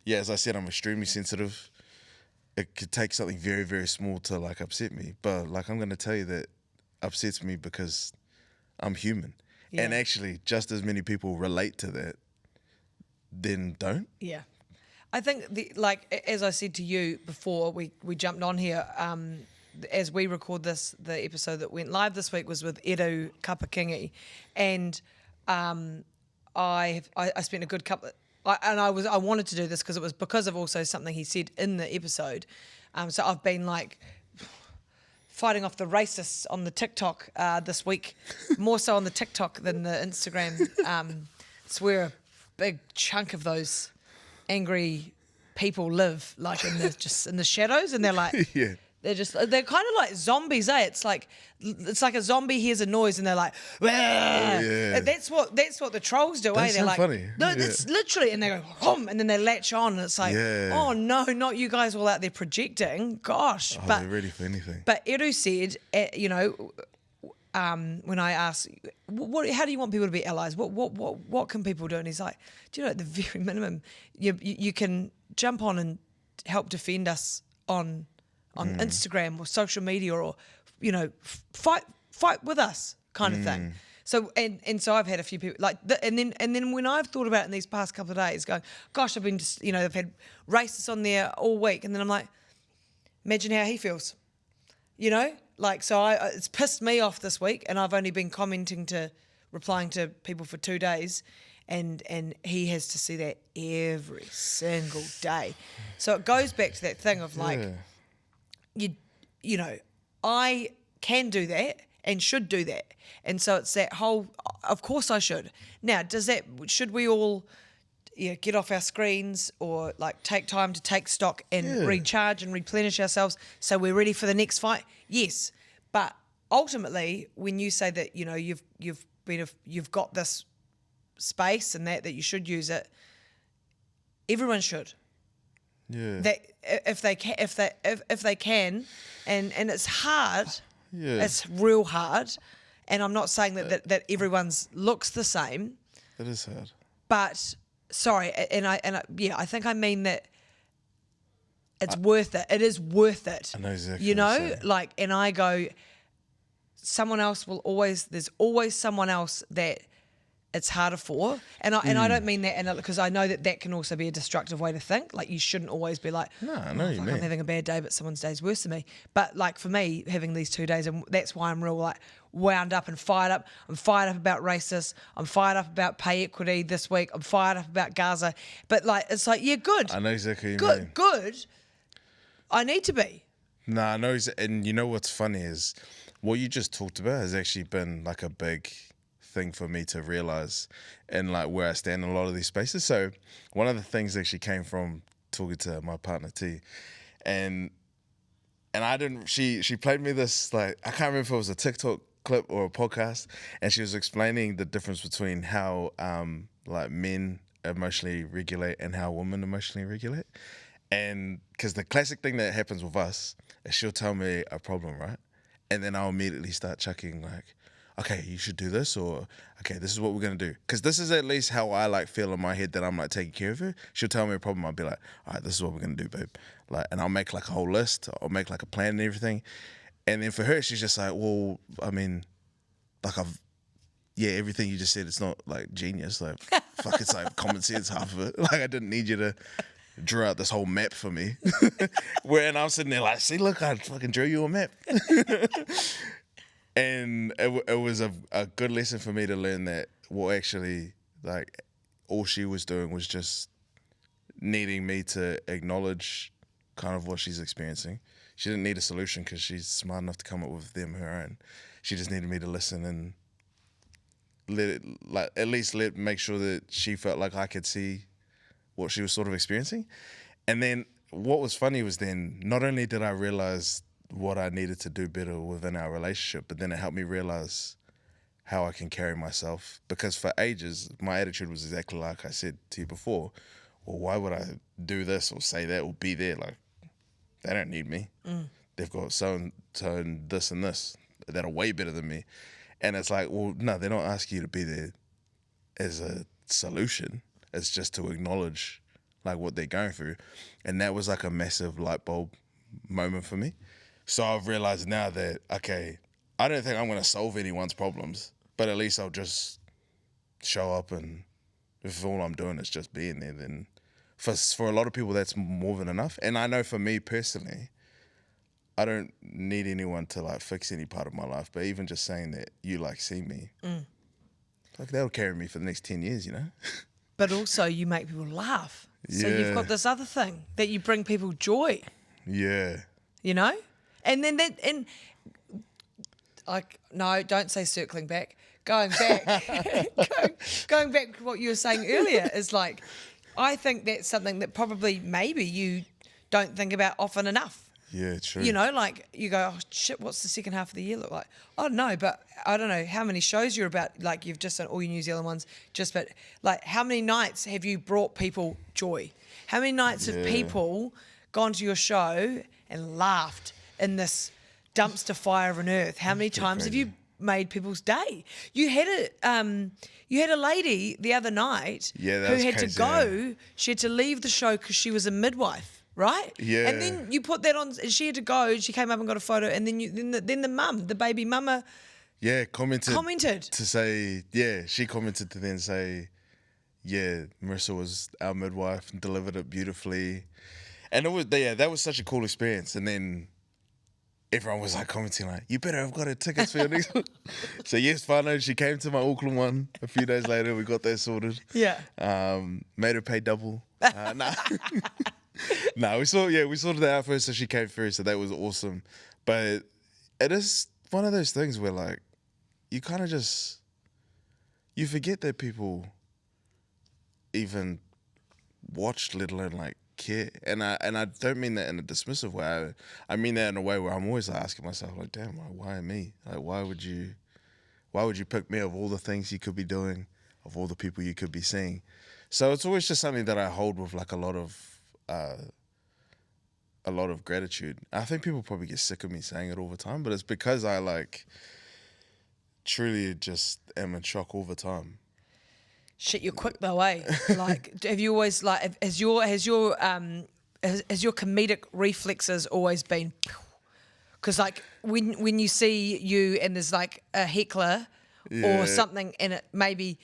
yeah, as I said, I'm extremely sensitive. It could take something very, very small to like upset me. But like, I'm gonna tell you that upsets me because I'm human.
Yeah.
And actually just as many people relate to that then don't.
Yeah. I think, as I said to you before we jumped on here, as we record this, the episode that went live this week was with Edu Kapakingi, and I spent a good couple. I wanted to do this because it was because of also something he said in the episode. So I've been like fighting off the racists on the TikTok this week, more so on the TikTok than the Instagram. It's where a big chunk of those angry people live, like in the shadows, and they're like,
Yeah.
they're kind of like zombies, eh? It's like a zombie hears a noise and they're like, "Wah!"
yeah.
That's what the trolls do,
That's
eh? They're
so
like,
funny.
no,
Yeah.
that's literally, and they go, hum, and then they latch on, and it's like,
Yeah.
oh no, not you guys all out there projecting, gosh.
Oh,
but
they're ready for anything.
but Edu said, when I asked, how do you want people to be allies? What can people do? And he's like, do you know, at the very minimum, you can jump on and help defend us on Instagram or social media, or fight with us kind of thing. So and so I've had a few people like and then when I've thought about it in these past couple of days, going, gosh, I've been just I've had racists on there all week, and then I'm like, imagine how he feels, like, so it's pissed me off this week, and I've only been replying to people for 2 days, and he has to see that every single day. So it goes back to that thing of like, I can do that and should do that. And so it's that whole, of course I should. Now, should we all get off our screens, or like take time to take stock and recharge and replenish ourselves so we're ready for the next fight? Yes. But ultimately, when you say that, you've got this space and that you should use it, everyone should.
Yeah.
That if they can, and it's hard.
Yeah.
It's real hard, and I'm not saying that everyone's looks the same.
That is hard.
But sorry, I think I mean that it's worth it. It is worth it.
I know exactly what you're saying.
like, and I go, there's always someone else that it's harder for, and I don't mean that, because I know that can also be a destructive way to think. Like, you shouldn't always be like,
No, I know what you
fuck,
mean.
I'm having a bad day, but someone's day's worse than me. But like for me, having these 2 days, and that's why I'm real like wound up and fired up. I'm fired up about racists. I'm fired up about pay equity this week. I'm fired up about Gaza. But like, it's like, yeah, good.
I know exactly what you mean.
Good. I need to be.
Nah, I know. And you know what's funny is what you just talked about has actually been like a big thing for me to realize, and like where I stand in a lot of these spaces. So one of the things actually came from talking to my partner T, and I didn't. She played me this, like, I can't remember if it was a TikTok clip or a podcast, and she was explaining the difference between how like men emotionally regulate and how women emotionally regulate. And because the classic thing that happens with us is she'll tell me a problem, right? And then I'll immediately start chucking like, okay, you should do this, or okay, this is what we're gonna do. Because this is at least how I like feel in my head that I'm like taking care of her. She'll tell me a problem, I'll be like, all right, this is what we're gonna do, babe. Like, and I'll make like a whole list, I'll make like a plan and everything. And then for her, she's just like, well, I mean, like everything you just said, it's not like genius. Like, fuck, it's like common sense, half of it. Like, I didn't need you to draw out this whole map for me. And I'm sitting there like, see, look, I fucking drew you a map. And it was a good lesson for me to learn that, well, actually, like, all she was doing was just needing me to acknowledge kind of what she's experiencing. She didn't need a solution because she's smart enough to come up with them her own. She just needed me to listen and make sure that she felt like I could see what she was sort of experiencing. And then what was funny was then not only did I realize what I needed to do better within our relationship, but then it helped me realize how I can carry myself. Because for ages, my attitude was exactly like I said to you before. Well, why would I do this or say that or be there? Like, they don't need me. They've got so and this and this that are way better than me. And it's like, well, no, they're not asking you to be there as a solution. It's just to acknowledge like what they're going through. And that was like a massive light bulb moment for me. So I've realized now that, okay, I don't think I'm going to solve anyone's problems, but at least I'll just show up, and if all I'm doing is just being there, then for a lot of people, that's more than enough. And I know for me personally, I don't need anyone to like fix any part of my life, but even just saying that you like see me, like that'll carry me for the next 10 years, you know?
But also you make people laugh. So you've got this other thing that you bring people joy.
Yeah.
You know? And then no, don't say circling back. Going back, going back to what you were saying earlier is like, I think that's something that probably maybe you don't think about often enough.
Yeah, true.
You know, like you go, oh shit, what's the second half of the year look like? I don't know, but I don't know how many shows you're about. Like you've just done all your New Zealand ones, but like how many nights have you brought people joy? How many nights have people gone to your show and laughed in this dumpster fire of an earth? How many times have you made people's day? You had a lady the other night who had to go. She had to leave the show because she was a midwife. Right?
Yeah.
And then you put that on, she had to go, she came up and got a photo, and then the mum, the baby mama.
Yeah, commented. To say, she commented to then say, Marissa was our midwife and delivered it beautifully. And it was, that was such a cool experience. And then everyone was like commenting like, you better have got her tickets for your next one. So yes, finally she came to my Auckland one a few days later. We got that sorted.
Yeah.
Made her pay double. No, we sorted that out first, so she came through, so that was awesome. But it is one of those things where like you kind of just you forget that people even watch, let alone like care. And I don't mean that in a dismissive way. I mean that in a way where I'm always like, asking myself like, damn, like, why me? Like, why would you pick me of all the things you could be doing, of all the people you could be seeing? So it's always just something that I hold with like a lot of gratitude. I think people probably get sick of me saying it all the time, but it's because I like truly just am in shock all the time.
Shit, you're quick though, eh? Like, have you always like has your comedic reflexes always been? Because like when you see you and there's like a heckler or something, and it maybe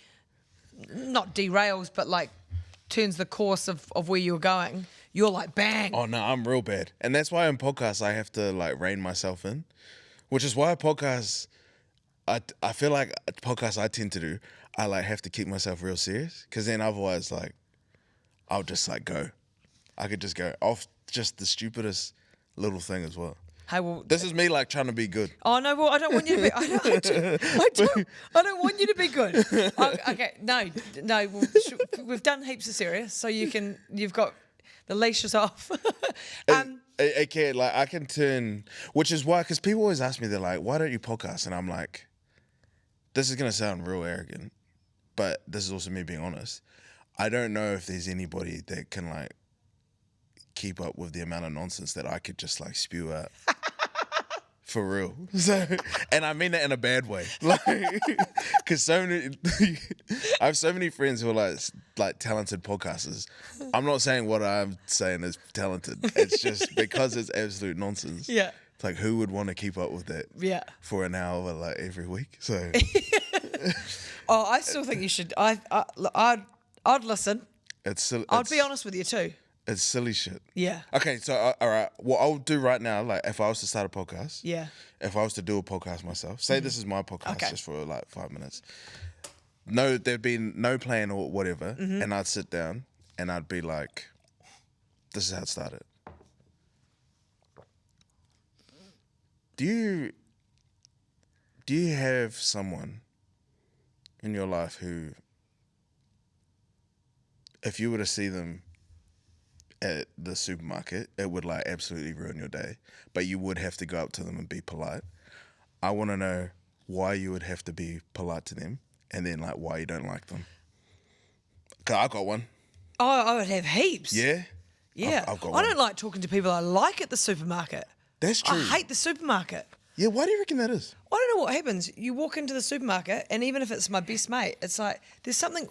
not derails, but like turns the course of where you're going, you're like bang.
Oh no, I'm real bad. And that's why in podcasts I have to like rein myself in. Which is why podcasts I feel like podcasts I tend to do, I like have to keep myself real serious. Cause then otherwise like I'll just like go. I could just go off just the stupidest little thing as well.
Hey, well,
this is me like trying to be good.
Oh no, well I don't want you to be. I don't want you to be good. Okay, no. Well, we've done heaps of serious, so you've got the leashes off.
I can turn, which is why, because people always ask me, they're like, why don't you podcast? And I'm like, this is going to sound real arrogant, but this is also me being honest. I don't know if there's anybody that can like keep up with the amount of nonsense that I could just like spew out. For real. So, and I mean that in a bad way. Like, because I have so many friends who are like talented podcasters. I'm not saying what I'm saying is talented. It's just because it's absolute nonsense.
Yeah.
It's like, who would want to keep up with that for an hour like every week? So
I still think you should. I'd listen. I'd be honest with you too.
It's silly shit.
Yeah.
Okay, so all right, what I'll do right now, like if I was to start a podcast, if I was to do a podcast myself, say this is my podcast just for like 5 minutes. No, there'd be no plan or whatever, and I'd sit down and I'd be like, this is how it started. Do you have someone in your life who, if you were to see them at the supermarket, it would like absolutely ruin your day, but you would have to go up to them and be polite? I want to know why you would have to be polite to them, and then like why you don't like them. Cause I got one.
Oh, I would have heaps.
Yeah?
Yeah.
I've got
I
one.
don't like talking to people I like at the supermarket.
That's true.
I hate the supermarket.
Yeah, why do you reckon that is?
I don't know what happens. You walk into the supermarket, and even if it's my best mate, it's like there's something.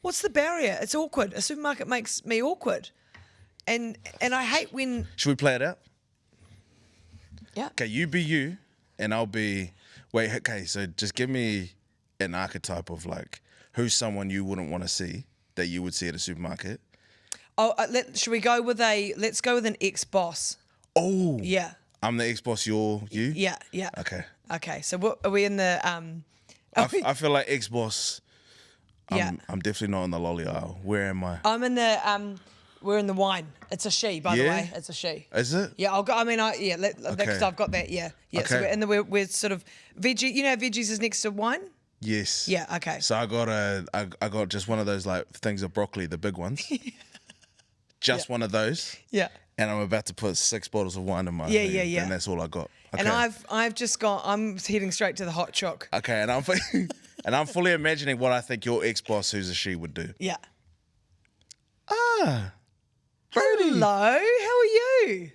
What's the barrier? It's awkward. A supermarket makes me awkward. And I hate when...
Should we play it out?
Yeah.
Okay, you be you, and I'll be... Wait, okay, so just give me an archetype of like, who's someone you wouldn't want to see that you would see at a supermarket?
Oh, should we go with let's go with an ex-boss.
Oh.
Yeah.
I'm the ex-boss, you're you?
Yeah, yeah.
Okay.
Okay, so what, are we in the...
I feel like ex-boss,
Yeah.
I'm definitely not on the lolly aisle. Where am I?
I'm in the... We're in the wine. It's a she, by the way. It's a she.
Is it?
Yeah, I'll go. I mean, because I've got that. Yeah, yeah.
Okay.
So we're in the we're sort of veggie. You know, how veggies is next to wine.
Yes.
Yeah. Okay.
So I got just one of those like things of broccoli, the big ones. Just one of those.
Yeah.
And I'm about to put 6 bottles of wine in my
Yeah,
hand,
yeah, yeah.
and that's all I got. Okay.
And I've just got. I'm heading straight to the hot chook.
Okay, and I'm fully imagining what I think your ex-boss, who's a she, would do.
Yeah.
Ah. Brodie.
Hello. How are you?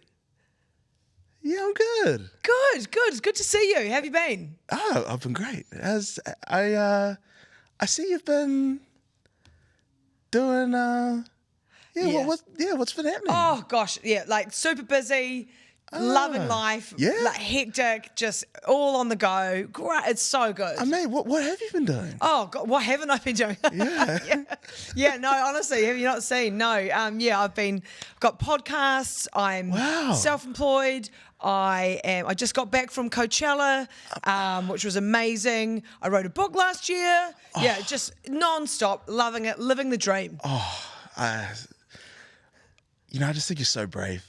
Yeah, I'm good.
Good. Good. It's good to see you. How have you been?
Oh, I've been great. As I see you've been doing what's been happening?
Oh gosh, yeah, like super busy, loving life, like hectic, just all on the go. Great, it's so good.
I mean, what have you been doing?
Oh God, what haven't I been doing?
Yeah.
yeah. No, honestly, have you not seen? No, I've got podcasts. I'm self-employed. I just got back from Coachella, which was amazing. I wrote a book last year. Oh. Yeah, just non-stop, loving it, living the dream.
Oh, I just think you're so brave.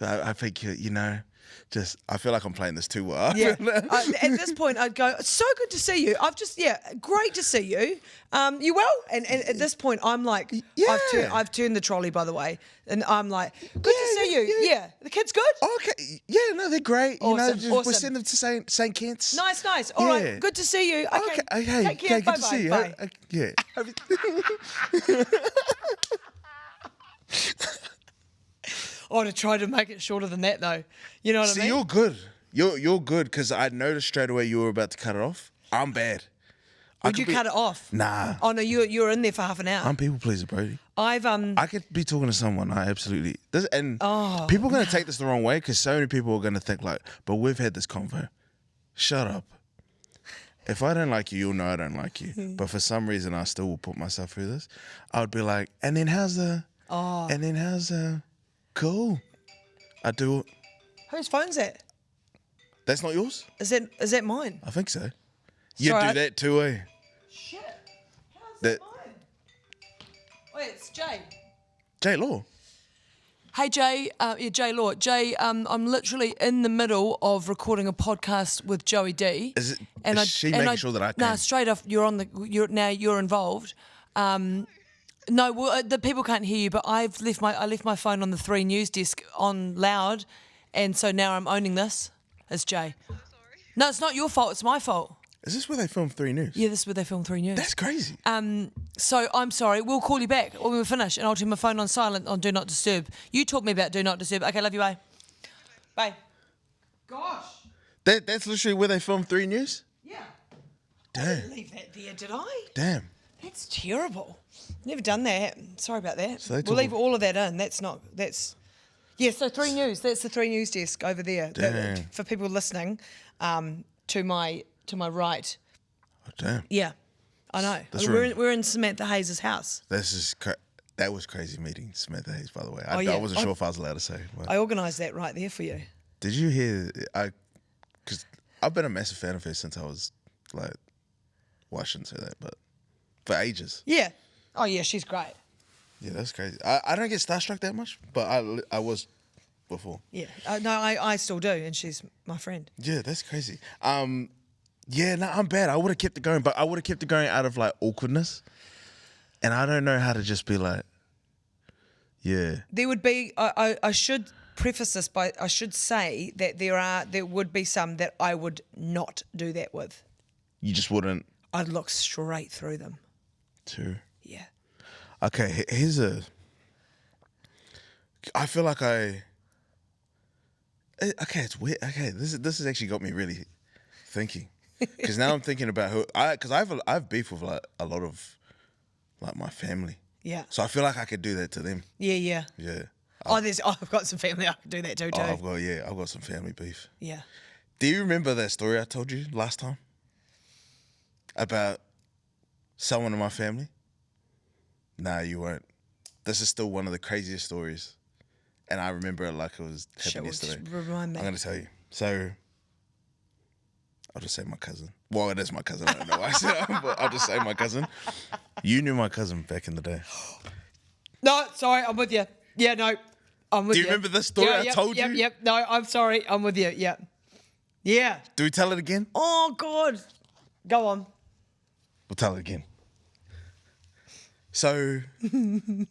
I think I feel like I'm playing this too well.
Yeah. At this point, I'd go, it's so good to see you. Great to see you. You well? And at this point, I'm like, I've turned the trolley, by the way. And I'm like, good to see you. Yeah. The kids good?
Okay. Yeah, no, they're great.
Awesome.
We're sending them to St. Kitts.
Nice. All right. Good to see you. Okay. Take care.
Good to see you.
Bye.
Yeah.
I would have tried to make it shorter than that, though. You know what I mean?
See, you're good. You're good because I noticed straight away you were about to cut it off. I'm bad.
Would you cut it off?
Nah.
Oh no, you were in there for half an hour.
I'm people pleaser, Brodie.
I
could be talking to someone. People are going to take this the wrong way because so many people are going to think like, but we've had this convo. Shut up. If I don't like you, you'll know I don't like you. But for some reason, I still will put myself through this. I would be like, and then how's cool. I do.
Whose phone's that?
That's not yours?
Is that mine?
I think so. You
Sorry,
do that too, eh?
Shit. How's that mine? Wait, it's Jay.
Jay Law.
Hey Jay, Jay Law. Jay, I'm literally in the middle of recording a podcast with Joey D.
Is she making sure that I can?
No, straight off. You're involved. No, well, the people can't hear you, but I left my phone on the 3 News desk on loud, and so now I'm owning this. It's Jay.
I'm sorry.
No, it's not your fault. It's my fault.
Is this where they filmed 3 News?
Yeah, this is where they filmed 3 News.
That's crazy.
So I'm sorry, we'll call you back when we finish, and I'll turn my phone on silent on Do Not Disturb. You talk me about Do Not Disturb. Okay, love you, bye. Bye. Gosh.
That's literally where they filmed 3 News?
Yeah. I
Damn.
didn't leave that there, did I?
Damn.
That's terrible. Never done that. Sorry about that.
So
We'll leave all of that in. Yeah, so 3 News. That's the 3 News desk over there.
Damn.
For people listening, to my right.
Oh, damn.
Yeah, I know.
That's
We're in Samantha Hayes' house.
That was crazy meeting Samantha Hayes, by the way.
Yeah.
I wasn't sure if I was allowed to say. But
I organised that right there for you.
did you hear? Because I've been a massive fan of her since I was like, well, I shouldn't say that, but for ages.
Yeah. Oh yeah, she's great.
Yeah, that's crazy. I don't get starstruck that much, but I was before.
Yeah. No, I still do, and she's my friend.
Yeah, that's crazy. Yeah, no, I'm bad. I would have kept it going, but I would have kept it going out of like awkwardness. And I don't know how to just be like, yeah.
There would be. I should preface this by I should say that there would be some that I would not do that with.
You just wouldn't.
I'd look straight through them.
Too.
Yeah.
Okay, I feel like okay, it's weird. Okay, this has actually got me really thinking. Because now I'm thinking about because I have beef with like a lot of like my family.
Yeah.
So I feel like I could do that to them.
Yeah.
Yeah.
I've got some family I can do that too.
I've got some family beef.
Yeah.
Do you remember that story I told you last time? About someone in my family? Nah, you won't. This is still one of the craziest stories. And I remember it like it was happening yesterday.
Remind me.
I'm going to tell you. So, I'll just say my cousin. Well, it is my cousin. I don't know why I said it, but I'll just say my cousin. You knew my cousin back in the day.
No, sorry, I'm with you. Yeah, no, I'm with you.
Do you remember this story I told you?
Yep. No, I'm sorry. I'm with you. Yep. Yeah.
Do we tell it again?
Oh, God. Go on.
We'll tell it again. So, this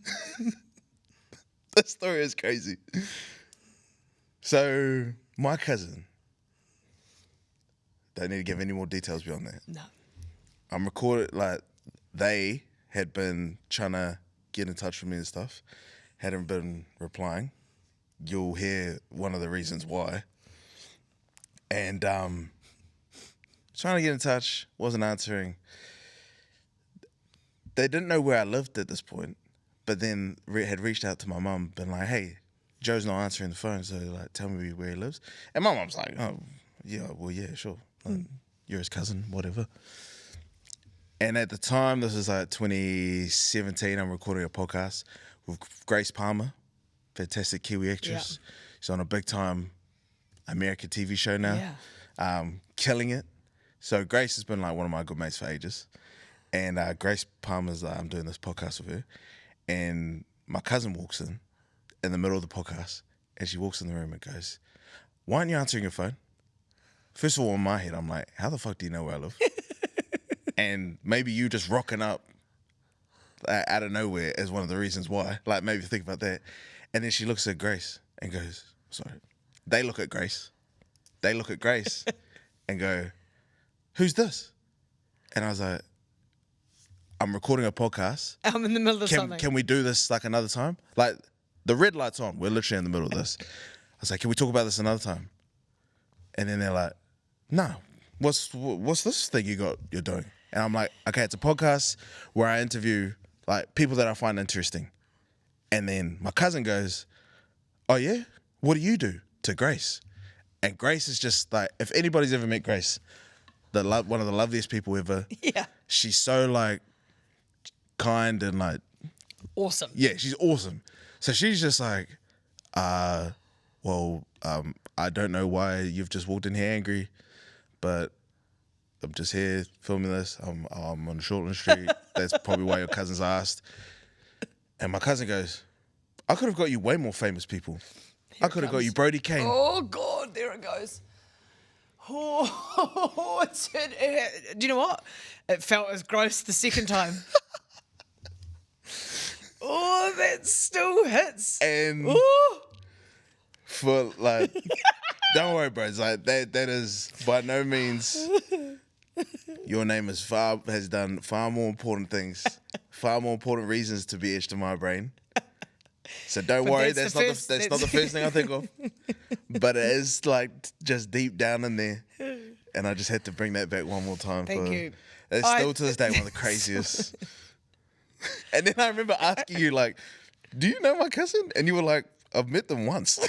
story is crazy. So, my cousin, don't need to give any more details beyond that.
No.
I'm recorded, like, they had been trying to get in touch with me and stuff, hadn't been replying. You'll hear one of the reasons why. And trying to get in touch, wasn't answering. They didn't know where I lived at this point, but then had reached out to my mum, been like, hey, Joe's not answering the phone, so like, tell me where he lives. And my mum's like, oh, yeah, well, yeah, sure. Like, you're his cousin, whatever. And at the time, this is like 2017, I'm recording a podcast with Grace Palmer, fantastic Kiwi actress.
Yeah.
She's on a big time American TV show now, killing it. So Grace has been like one of my good mates for ages. And Grace Palmer's I'm doing this podcast with her. And my cousin walks in the middle of the podcast, and she walks in the room and goes, why aren't you answering your phone? First of all, in my head, I'm like, how the fuck do you know where I live? And maybe you just rocking up out of nowhere is one of the reasons why. Like, maybe think about that. And then she looks at Grace and goes, sorry. They look at Grace and go, who's this? And I was like, I'm recording a podcast.
I'm in the middle of something.
Can we do this like another time? Like, the red light's on. We're literally in the middle of this. I was like, can we talk about this another time? And then they're like, no, what's this thing you're doing? And I'm like, okay, it's a podcast where I interview like people that I find interesting. And then my cousin goes, oh yeah? What do you do? To Grace. And Grace is just like, if anybody's ever met Grace, one of the loveliest people ever.
Yeah.
She's so like kind and like
Awesome.
yeah, she's awesome. So she's just like, I don't know why you've just walked in here angry, but I'm just here filming this. I'm on Shortland Street. That's probably why your cousin's asked. And my cousin goes, I could have got you way more famous people. I could have got you Brodie, Kane.
Oh, God, there it goes. Oh, do you know what? It felt as gross the second time. Oh, that still hits.
And
Ooh.
for like, don't worry, bro. It's like that is by no means Your name has done far more important things, far more important reasons to be etched in my brain. So don't worry, that's not the first thing I think of. But it is like just deep down in there. And I just had to bring that back one more time.
Thank you.
It's still to this day one of the craziest. And then I remember asking you, like, do you know my cousin? And you were like, I've met them once.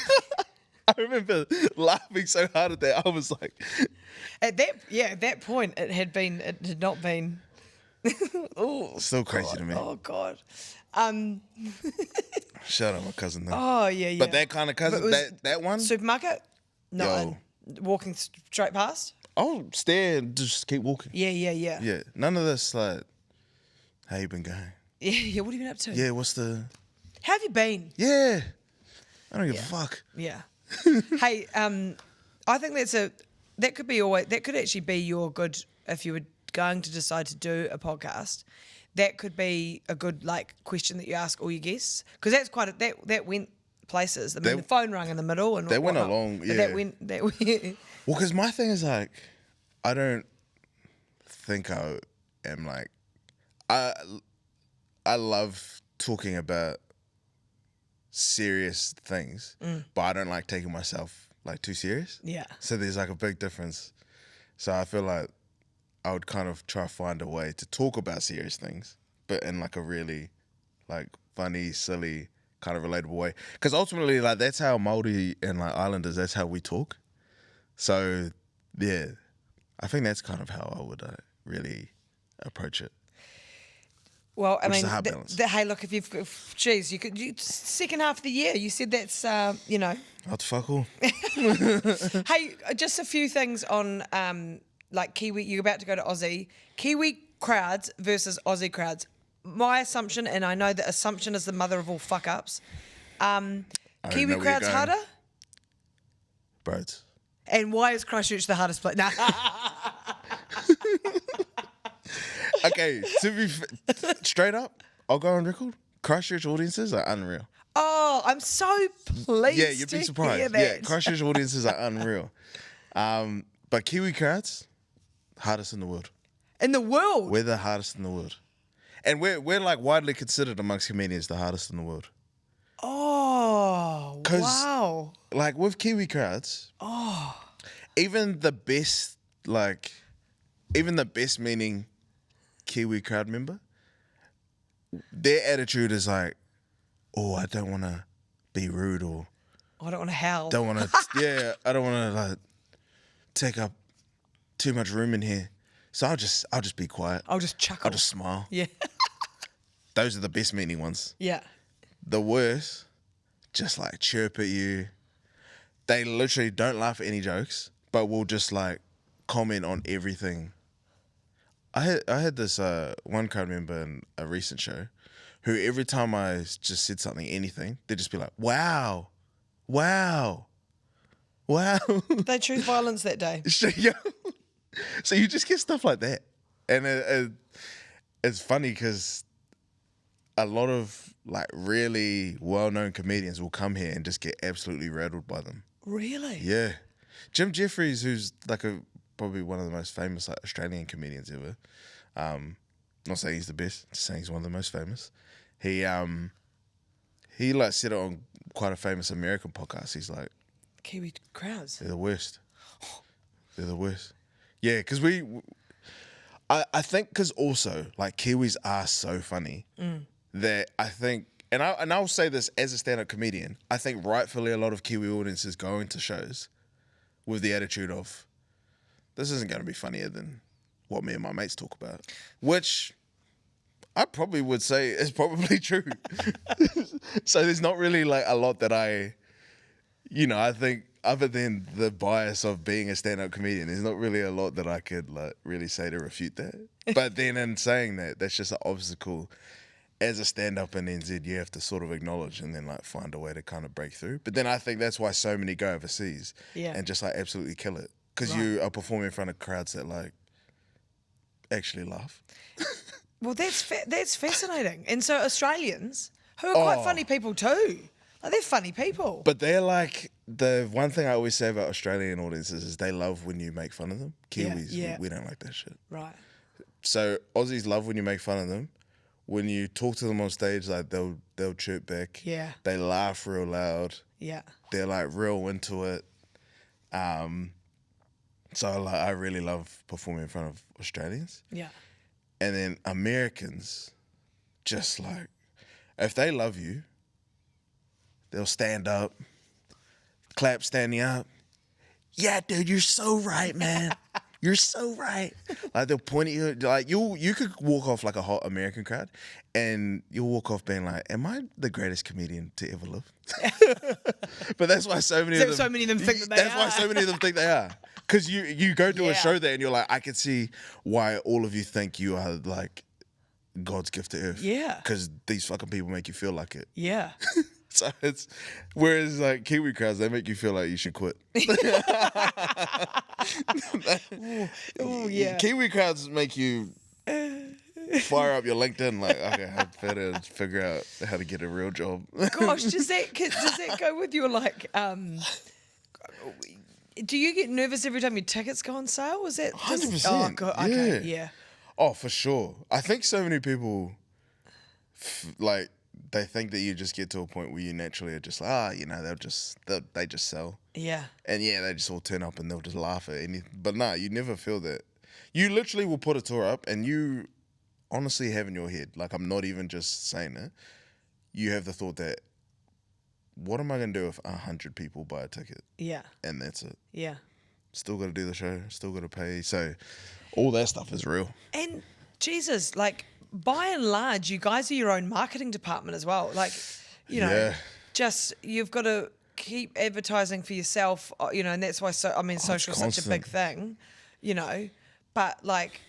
I remember laughing so hard at that. I was like...
At that point, it had not been... Oh,
still crazy to me.
Oh, God.
Shout out my cousin, though.
Oh, yeah.
But that kind of cousin, that one?
Supermarket? No,
Yo.
walking straight past?
I'll stare and just keep walking.
Yeah.
Yeah, none of this, like, how you been going?
Yeah, what have you been up to?
Yeah, what's the...
How have you been?
Yeah. I don't give a fuck.
Yeah. Hey, I think that could actually be your good, if you were going to decide to do a podcast, that could be a good like question that you ask all your guests, because that's that went places. I mean, the phone rang in the middle and
that went
whatnot,
along.
but
Yeah,
that went.
Well, because my thing is like, I don't think I am like, I love talking about serious things, but I don't like taking myself like too serious.
Yeah.
So there's like a big difference. So I feel like I would kind of try to find a way to talk about serious things, but in like a really like funny, silly, kind of relatable way. Because ultimately, like that's how Māori and like Islanders, that's how we talk. So yeah, I think that's kind of how I would really approach it.
Well, I
Which is
mean,
a hard balance.
hey, look, second half of the year, you said that's,
What fuck all?
Hey, just a few things on, like Kiwi, you're about to go to Aussie. Kiwi crowds versus Aussie crowds. My assumption, and I know that assumption is the mother of all fuck-ups, Kiwi crowds harder?
Birds.
And why is Christchurch the hardest place? Nah.
Okay, to be straight up, I'll go on record. Christchurch audiences are unreal.
Oh, I'm so pleased.
Yeah, you'd be
to
surprised.
hear that.
Yeah, Christchurch audiences are unreal. But Kiwi crowds, hardest in the world.
In the world?
We're the hardest in the world. And we're like widely considered amongst comedians the hardest in the world.
Oh, wow.
Like with Kiwi crowds, even the best meaning Kiwi crowd member, their attitude is like, oh, I don't want to be rude, or
I don't want to howl.
I don't want to like take up too much room in here. So I'll just be quiet.
I'll just chuckle.
I'll just smile.
Yeah.
Those are the best meaning ones.
Yeah.
The worst, just like chirp at you. They literally don't laugh at any jokes, but will just like comment on everything. I had this one crowd member in a recent show who every time I just said something, anything, they'd just be like, wow.
They choose violence that day.
So you just get stuff like that. And it's funny because a lot of like really well-known comedians will come here and just get absolutely rattled by them.
Really?
Yeah. Jim Jeffries, who's like probably one of the most famous like Australian comedians ever. Not saying he's the best, just saying he's one of the most famous. He like said it on quite a famous American podcast. He's like,
Kiwi crowds.
they're the worst. They're the worst. Yeah, because I think because also like Kiwis are so funny that I think, and I'll say this as a stand-up comedian, I think rightfully a lot of Kiwi audiences go into shows with the attitude of, this isn't going to be funnier than what me and my mates talk about, which I probably would say is probably true. So there's not really like a lot that I think other than the bias of being a stand-up comedian, there's not really a lot that I could like really say to refute that. But then in saying that, that's just an obstacle. As a stand-up in NZ, you have to sort of acknowledge and then like find a way to kind of break through. But then I think that's why so many go overseas and just like absolutely kill it. Because you are performing in front of crowds that like actually laugh.
Well, that's fascinating. And so Australians, who are quite funny people too, Like, they're funny people.
But they're like, the one thing I always say about Australian audiences is they love when you make fun of them. Kiwis,
Yeah.
we don't like that shit.
Right.
So Aussies love when you make fun of them. When you talk to them on stage, like they'll chirp back.
Yeah.
They laugh real loud.
Yeah.
They're like real into it. So like I really love performing in front of Australians.
Yeah.
And then Americans, just like, if they love you, they'll stand up, clap standing up. Yeah, dude, you're so right, man. You're so right. Like they'll point at you, like you could walk off like a hot American crowd, and you'll walk off being like, "Am I the greatest comedian to ever live?" But that's why so many of them.
So many of them think that they
That's why so many of them think they are. Because you go to a show there and you're like, I can see why all of you think you are like God's gift to earth.
Yeah.
Because these fucking people make you feel like it.
Yeah.
So it's whereas like Kiwi crowds, they make you feel like you should quit.
Oh yeah.
Kiwi crowds make you fire up your LinkedIn like, okay, I better figure out how to get a real job.
Gosh, does that go with your like? Do you get nervous every time your tickets go on sale? Is that
100%?
Oh, God. Okay. Yeah.
Oh, for sure. I think so many people like they think that you just get to a point where you naturally are just like, they just sell.
Yeah.
And yeah, they just all turn up and they'll just laugh at anything. But nah, you never feel that. You literally will put a tour up and you honestly have in your head, like I'm not even just saying it, you have the thought that, what am I going to do if 100 people buy a ticket?
Yeah.
And that's it.
Yeah.
Still got to do the show, still got to pay. So all that stuff is real.
And Jesus, like by and large, you guys are your own marketing department as well. Like, you know,
Yeah.
just you've got to keep advertising for yourself, you know, and that's why social is such a big thing, you know. But like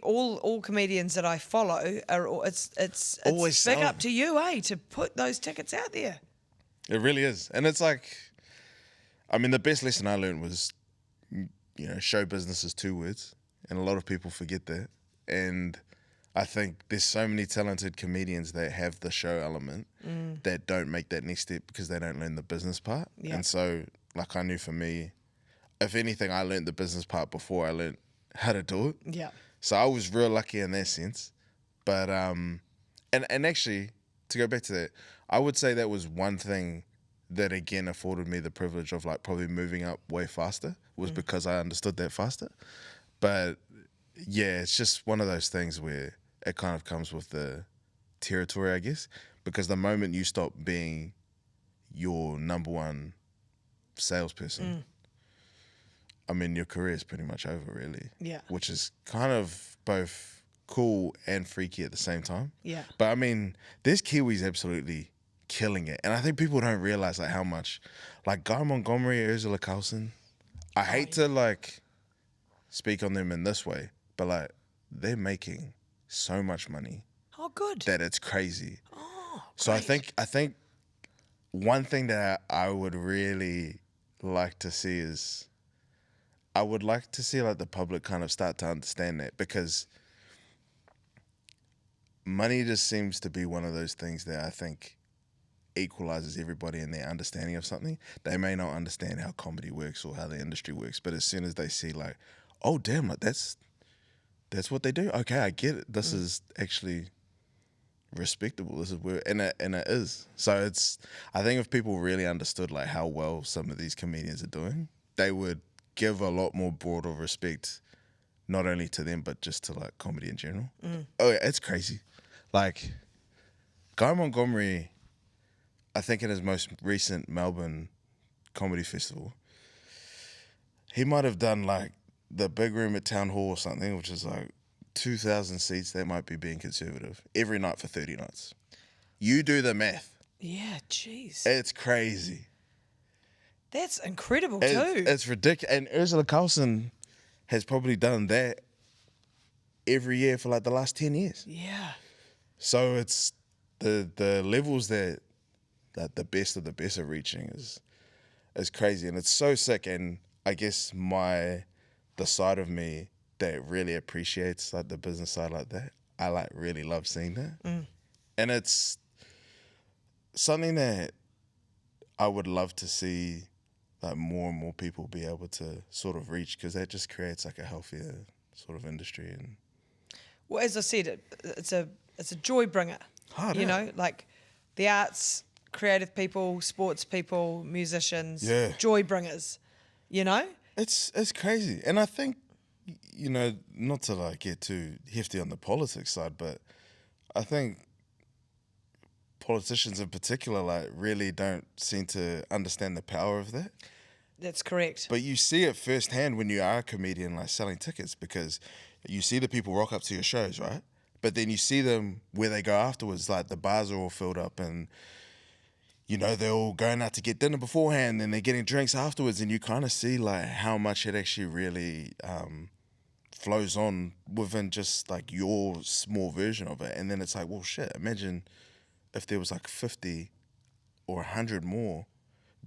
all comedians that I follow are it's
Always
big
selling.
up to you, to put those tickets out there.
It really is. And it's like, I mean, the best lesson I learned was, you know, show business is 2 words. And a lot of people forget that. And I think there's so many talented comedians that have the show element that don't make that next step because they don't learn the business part.
Yeah.
And so, like I knew for me, if anything, I learned the business part before I learned how to do it.
Yeah.
So I was real lucky in that sense. But, and actually, to go back to that, I would say that was one thing that again afforded me the privilege of like probably moving up way faster was because I understood that faster. But yeah, it's just one of those things where it kind of comes with the territory, I guess, because the moment you stop being your number one salesperson, I mean, your career is pretty much over, really.
Yeah.
Which is kind of both cool and freaky at the same time.
Yeah.
But I mean, there's Kiwis absolutely killing it. And I think people don't realize like how much, like Guy Montgomery, Ursula Carlson, I hate to like speak on them in this way, but like they're making so much money
Oh, good.
that it's crazy.
Oh,
So I
great.
think one thing that I would really like to see is I would like to see like the public kind of start to understand that, because money just seems to be one of those things that I think equalizes everybody in their understanding of something. They may not understand how comedy works or how the industry works, but as soon as they see like, oh damn, like that's what they do. Okay, I get it. This is actually respectable. This is where and it is. So it's, I think if people really understood like how well some of these comedians are doing, they would give a lot more broader respect, not only to them but just to like comedy in general. Oh yeah, it's crazy. Like Guy Montgomery, I think in his most recent Melbourne comedy festival, he might have done like the big room at Town Hall or something, which is like 2,000 seats. That might be being conservative. Every night for 30 nights. You do the math.
Yeah, jeez.
It's crazy.
That's incredible too.
It's ridiculous. And Ursula Carlson has probably done that every year for like the last 10 years.
Yeah.
So it's the levels that the best of the best are reaching is crazy, and it's so sick. And I guess the side of me that really appreciates like the business side like that, I like really love seeing that. And it's something that I would love to see like more and more people be able to sort of reach, because that just creates like a healthier sort of industry. And
Well, as I said, it's a joy bringer.
Hard,
you
eh?
know, like the arts, creative people, sports people, musicians,
Yeah.
joy bringers. You know,
it's crazy. And I think, you know, not to like get too hefty on the politics side, but I think politicians in particular like really don't seem to understand the power of that.
that's correct.
But you see it firsthand when you are a comedian, like selling tickets, because you see the people rock up to your shows, right? But then you see them where they go afterwards, like the bars are all filled up, and you know they're all going out to get dinner beforehand, and they're getting drinks afterwards, and you kind of see like how much it actually really flows on within just like your small version of it. And then it's like, well, shit, imagine if there was like 50 or 100 more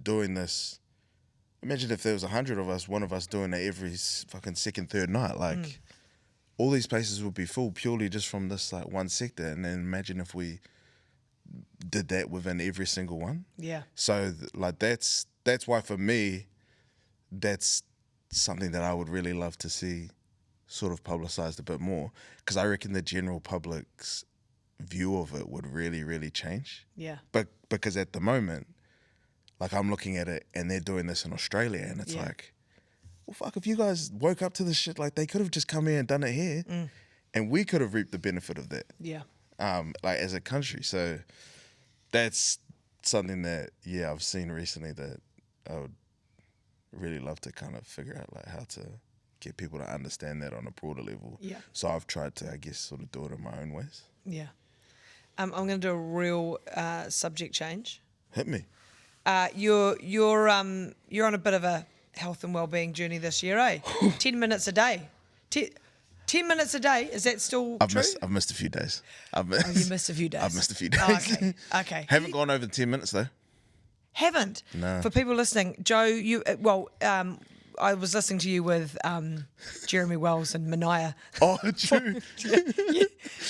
doing this. Imagine if there was 100 of us, one of us doing it every fucking second, third night. Like, all these places would be full purely just from this like one sector. And then imagine if we did that within every single one.
Yeah.
So like that's why for me, that's something that I would really love to see sort of publicized a bit more, because I reckon the general public's view of it would really, really change.
Yeah.
But because at the moment, like I'm looking at it and they're doing this in Australia, and it's like, well, fuck, if you guys woke up to this shit, like they could have just come here and done it here, and we could have reaped the benefit of that.
Yeah.
Like as a country. So that's something that, yeah, I've seen recently that I would really love to kind of figure out like how to get people to understand that on a broader level.
Yeah.
So I've tried to, I guess, sort of do it in my own ways.
Yeah. I'm going to do a real subject change.
Hit me.
You're on a bit of a health and wellbeing journey this year, eh? 10 minutes a day. 10 minutes a day. Is that still true?
I've missed a few days.
You missed a few days.
I've missed a few days.
Oh, okay. Okay.
Haven't gone over 10 minutes though.
Haven't.
No.
For people listening, Joe, I was listening to you with Jeremy Wells and Mania.
Oh, true.
Yeah,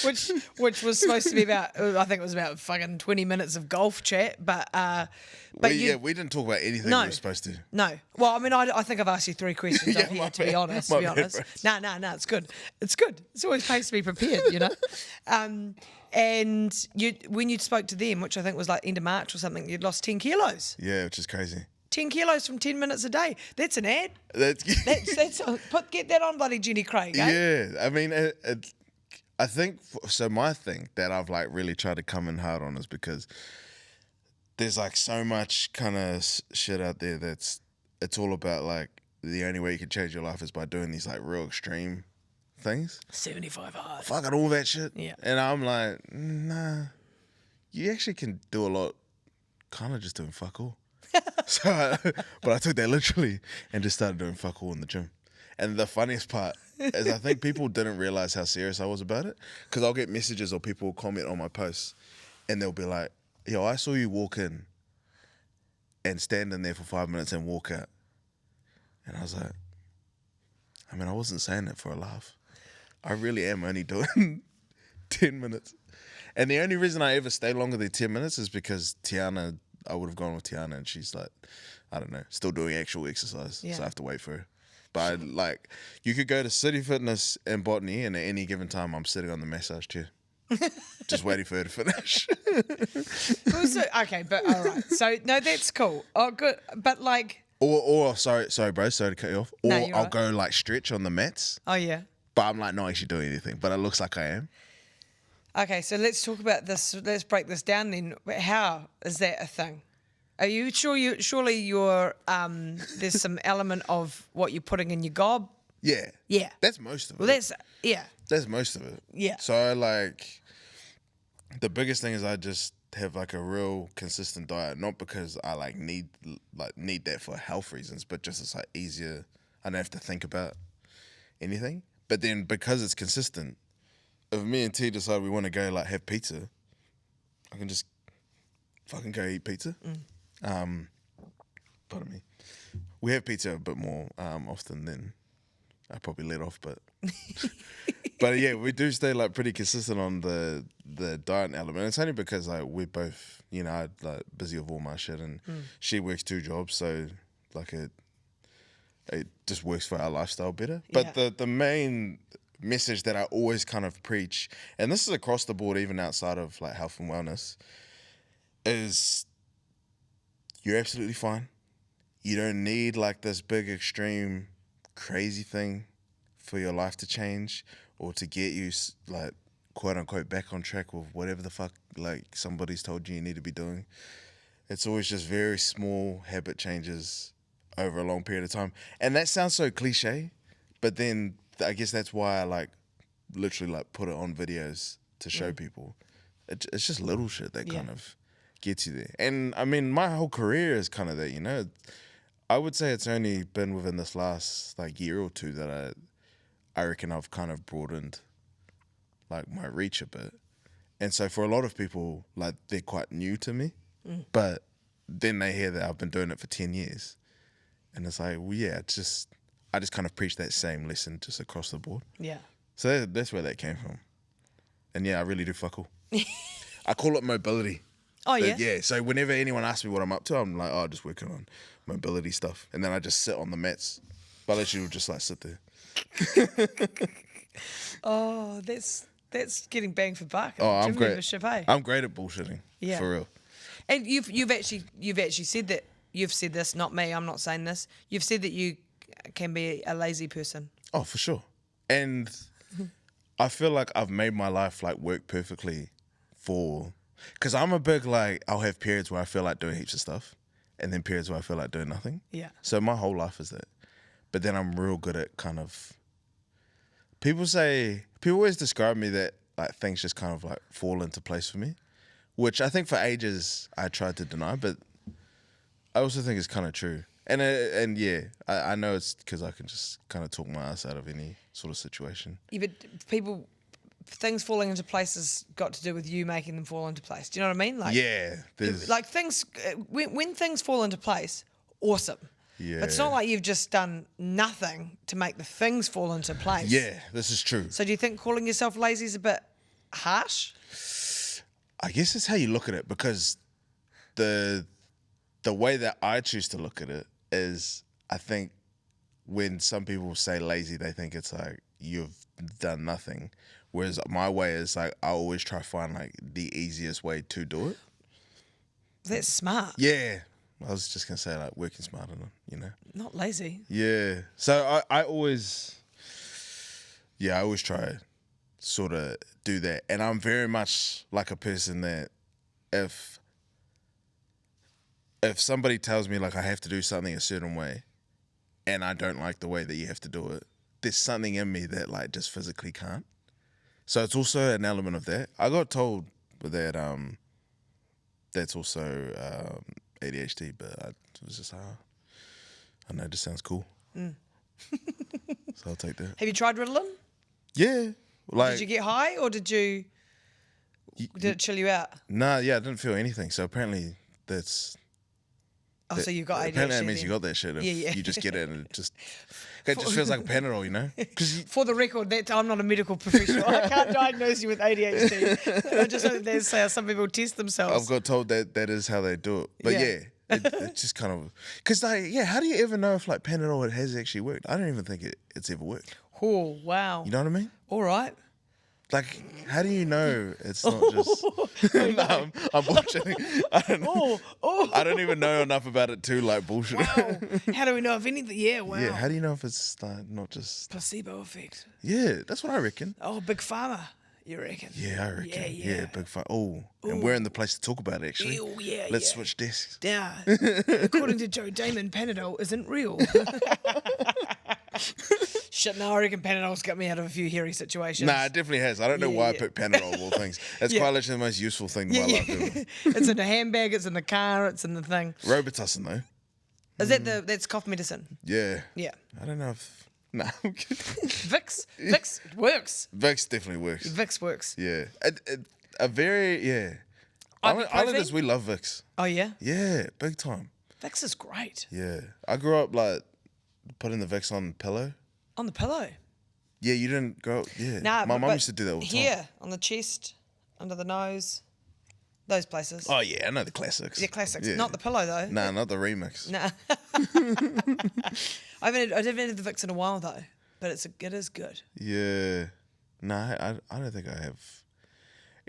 which was supposed to be about, I think it was about fucking 20 minutes of golf chat, but
we didn't talk about anything we were supposed to.
No. Well, I mean, I think I've asked you 3 questions
Yeah,
over here,
my
to be
bad.
honest.
My
To be
bad,
honest.
bro.
No, it's good. It's good. It's always pays to be prepared, you know. And when you spoke to them, which I think was like end of March or something, you'd lost 10 kilos.
Yeah, which is crazy.
10 kilos from 10 minutes a day. That's an ad.
That's
Get that on, bloody Jenny Craig. Eh?
yeah. I mean, I think so. My thing that I've like really tried to come in hard on is because there's like so much kind of shit out there it's all about like the only way you can change your life is by doing these like real extreme things.
75 hard.
Fucking all that shit.
Yeah.
And I'm like, nah, you actually can do a lot kind of just doing fuck all. But I took that literally and just started doing fuck all in the gym. And the funniest part is I think people didn't realize how serious I was about it, because I'll get messages or people will comment on my posts and they'll be like, yo, I saw you walk in and stand in there for 5 minutes and walk out. And I was like, I mean, I wasn't saying that for a laugh. I really am only doing 10 minutes. And the only reason I ever stay longer than 10 minutes is because I would have gone with Tiana, and she's like, I don't know, still doing actual exercise.
Yeah.
So I have to wait for her. But you could go to City Fitness in Botany, and at any given time, I'm sitting on the massage chair, just waiting for her to finish.
Also, okay, but all right. So, no, that's cool. Oh, good. But like...
Or sorry, bro, sorry to cut you off. Or
No, you're
I'll
right.
go like stretch on the mats,
Oh, yeah.
but I'm like not actually doing anything, but it looks like I am.
Okay, so let's talk about this. Let's break this down then. How is that a thing? Are you sure? Surely you're. There's some element of what you're putting in your gob.
Yeah.
Yeah.
That's most of it.
Well,
That's most of it.
Yeah.
So like, the biggest thing is I just have like a real consistent diet, not because I need that for health reasons, but just it's like easier. I don't have to think about anything. But then because it's consistent, if me and T decide we want to go like have pizza, I can just fucking go eat pizza. Pardon me. We have pizza a bit more often than I probably let off, but but yeah, we do stay like pretty consistent on the the diet element. It's only because like we're both, you know, I'm like busy with all my shit, and she works 2 jobs, so like it just works for our lifestyle better. But the main message that I always kind of preach, and this is across the board, even outside of like health and wellness, is you're absolutely fine. You don't need like this big extreme crazy thing for your life to change or to get you like quote unquote back on track with whatever the fuck like somebody's told you need to be doing. It's always just very small habit changes over a long period of time. And that sounds so cliche, but then I guess that's why I like literally like put it on videos to show people. It's just little shit that kind of gets you there. And I mean, my whole career is kind of that, you know. I would say it's only been within this last like year or two that I reckon I've kind of broadened like my reach a bit. And so for a lot of people, like they're quite new to me, but then they hear that I've been doing it for 10 years. And it's like, well, yeah, I just kind of preach that same lesson just across the board. Yeah. So that's where that came from. And yeah, I really do fuck all. I call it mobility.
Oh, yeah?
Yeah, so whenever anyone asks me what I'm up to, I'm like, oh, just working on mobility stuff. And then I just sit on the mats. But I literally just like sit there.
Oh, that's getting bang for buck.
Oh, I'm great.
Membership, hey?
I'm great at bullshitting. Yeah. For real.
And you've actually said that. You've said this, not me, I'm not saying this. You've said that you can be a lazy person.
Oh, for sure. And I feel like I've made my life like work perfectly because I'm a big like, I'll have periods where I feel like doing heaps of stuff and then periods where I feel like doing nothing. Yeah. So my whole life is that. But then I'm real good at kind of, people always describe me that like things just kind of like fall into place for me, which I think for ages I tried to deny, but I also think it's kind of true. And yeah, I know it's because I can just kind of talk my ass out of any sort of situation. Yeah, but things falling into place has got to do with you making them fall into place. Do you know what I mean? Like, yeah. Like things, when things fall into place, awesome. Yeah. It's not like you've just done nothing to make the things fall into place. Yeah, this is true.
So do you think calling yourself lazy is a bit harsh?
I guess it's how you look at it, because the way that I choose to look at it is, I think when some people say lazy, they think it's like you've done nothing. Whereas my way is like, I always try to find like the easiest way to do it.
That's smart.
Yeah. I was just going to say like working smarter, you know.
Not lazy.
Yeah. So I always try to sort of do that. And I'm very much like a person that if somebody tells me like I have to do something a certain way and I don't like the way that you have to do it, there's something in me that like just physically can't. So it's also an element of that. I got told that that's also ADHD, but it was just I know, it just sounds cool. So I'll take that.
Have you tried Ritalin?
Yeah. Like,
did you get high or did it chill you out?
Nah, yeah, I didn't feel anything. So apparently that's...
so you got ADHD.
Apparently that means you got that shit. If you just get it and it just feels like a Panadol, you know?
For the record, I'm not a medical professional. I can't diagnose you with ADHD. I just know that there's some people test themselves.
I've got told that is how they do it. But yeah, it's just kind of... Because like, yeah, how do you ever know if like Panadol has actually worked? I don't even think it's ever worked.
Oh, wow.
You know what I mean?
All right.
Like, how do you know it's not just... No, I'm bullshitting. I don't know. I don't even know enough about it to like bullshit.
Wow. How do we know if anything? Yeah, wow.
Yeah, how do you know if it's like not just...
Placebo effect.
Yeah, that's what I reckon.
Oh, big pharma, you reckon?
Yeah, I reckon. Yeah, big pharma. Oh, and we're in the place to talk about it, actually.
Ew, yeah,
Let's switch desks.
Yeah. According to Joe Daymond, Panadol isn't real. Shit, no, I reckon Panadol's got me out of a few hairy situations.
Nah, it definitely has. I don't know why I picked Panadol of all things. That's quite literally the most useful thing in my life ever.
It's in the handbag, it's in the car, it's in the thing.
Robitussin, though.
Is that that's cough medicine?
Yeah.
Yeah.
I don't know if... Nah, I'm kidding.
Vicks works.
Vicks definitely works.
Vicks works.
Yeah. A very, yeah. Islanders, we love Vicks.
Oh, yeah?
Yeah, big time.
Vicks is great.
Yeah. I grew up like putting the Vicks on the pillow.
On the pillow?
Yeah, you didn't grow up, yeah.
Nah,
my mum used to do that all the time.
Here, on the chest. under the nose. Those places.
Oh yeah, I know the classics.
Yeah, classics.
Yeah.
Not the pillow though.
Nah, not the remix.
Nah. I haven't had the Vicks in a while though, but it is good.
Yeah. No, I don't think I have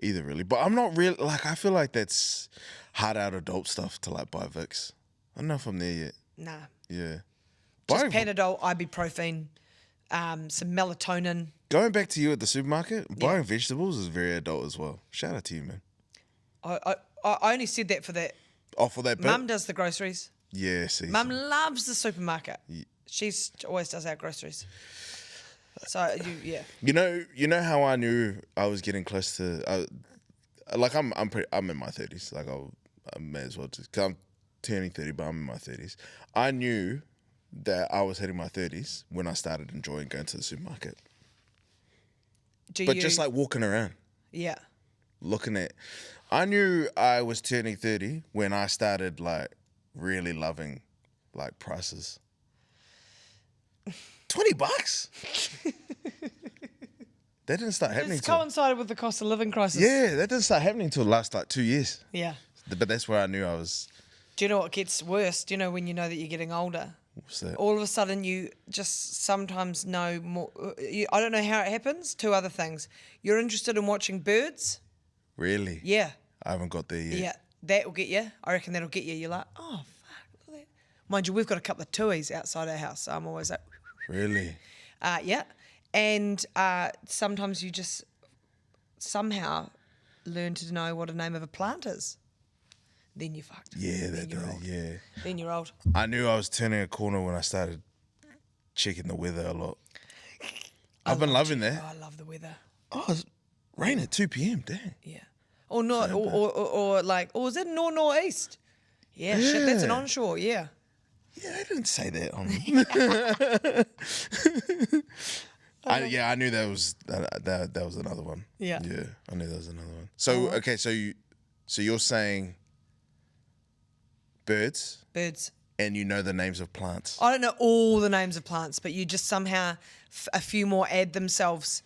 either really. But I'm not really like I feel like that's hard out adult stuff to like buy Vicks. I don't know if I'm there yet.
Nah.
Yeah.
Just
Buying-
Panadol, ibuprofen, some melatonin.
Going back to you at the supermarket, buying vegetables is very adult as well. Shout out to you, man.
I only said that for that.
Oh, for that bit?
Mum does the groceries.
Yeah, see.
Mum loves the supermarket. She always does our groceries. So yeah.
You know how I knew I was getting close to like I'm in my 30s. Like I may as well just cuz I'm turning 30, but I'm in my 30s. I knew that I was hitting my 30s when I started enjoying going to the supermarket. Just like walking around,
yeah.
looking at. I knew I was turning 30 when I started like really loving like prices. $20. That didn't start happening.
It's coincided with the cost of living crisis.
Yeah, that didn't start happening until the last like 2 years.
Yeah.
But that's where I knew I was.
Do you know what gets worse? Do you know when you know that you're getting older?
What's that?
All of a sudden you just sometimes know more. I don't know how it happens. Two other things. You're interested in watching birds.
Really?
Yeah.
I haven't got there yet.
Yeah. That will get you. I reckon that'll get you. You're like, oh, fuck, look at that. Mind you, we've got a couple of tuis outside our house. So I'm always like,
Really?
yeah. And sometimes you just somehow learn to know what a name of a plant is. Then you're fucked.
Yeah,
Then
that
you're
does.
old.
Yeah.
Then you're old.
I knew I was turning a corner when I started checking the weather a lot. I've been loving that.
Oh, I love the weather.
Oh, it's rain at 2 p.m. Dang.
Yeah. Or not, or like, or is it northeast? Yeah, shit, that's an onshore, yeah.
Yeah, I didn't say that on. I knew that was another one.
Yeah.
Yeah, I knew that was another one. So okay, so you're saying birds, and you know the names of plants.
I don't know all the names of plants, but you just somehow a few more add themselves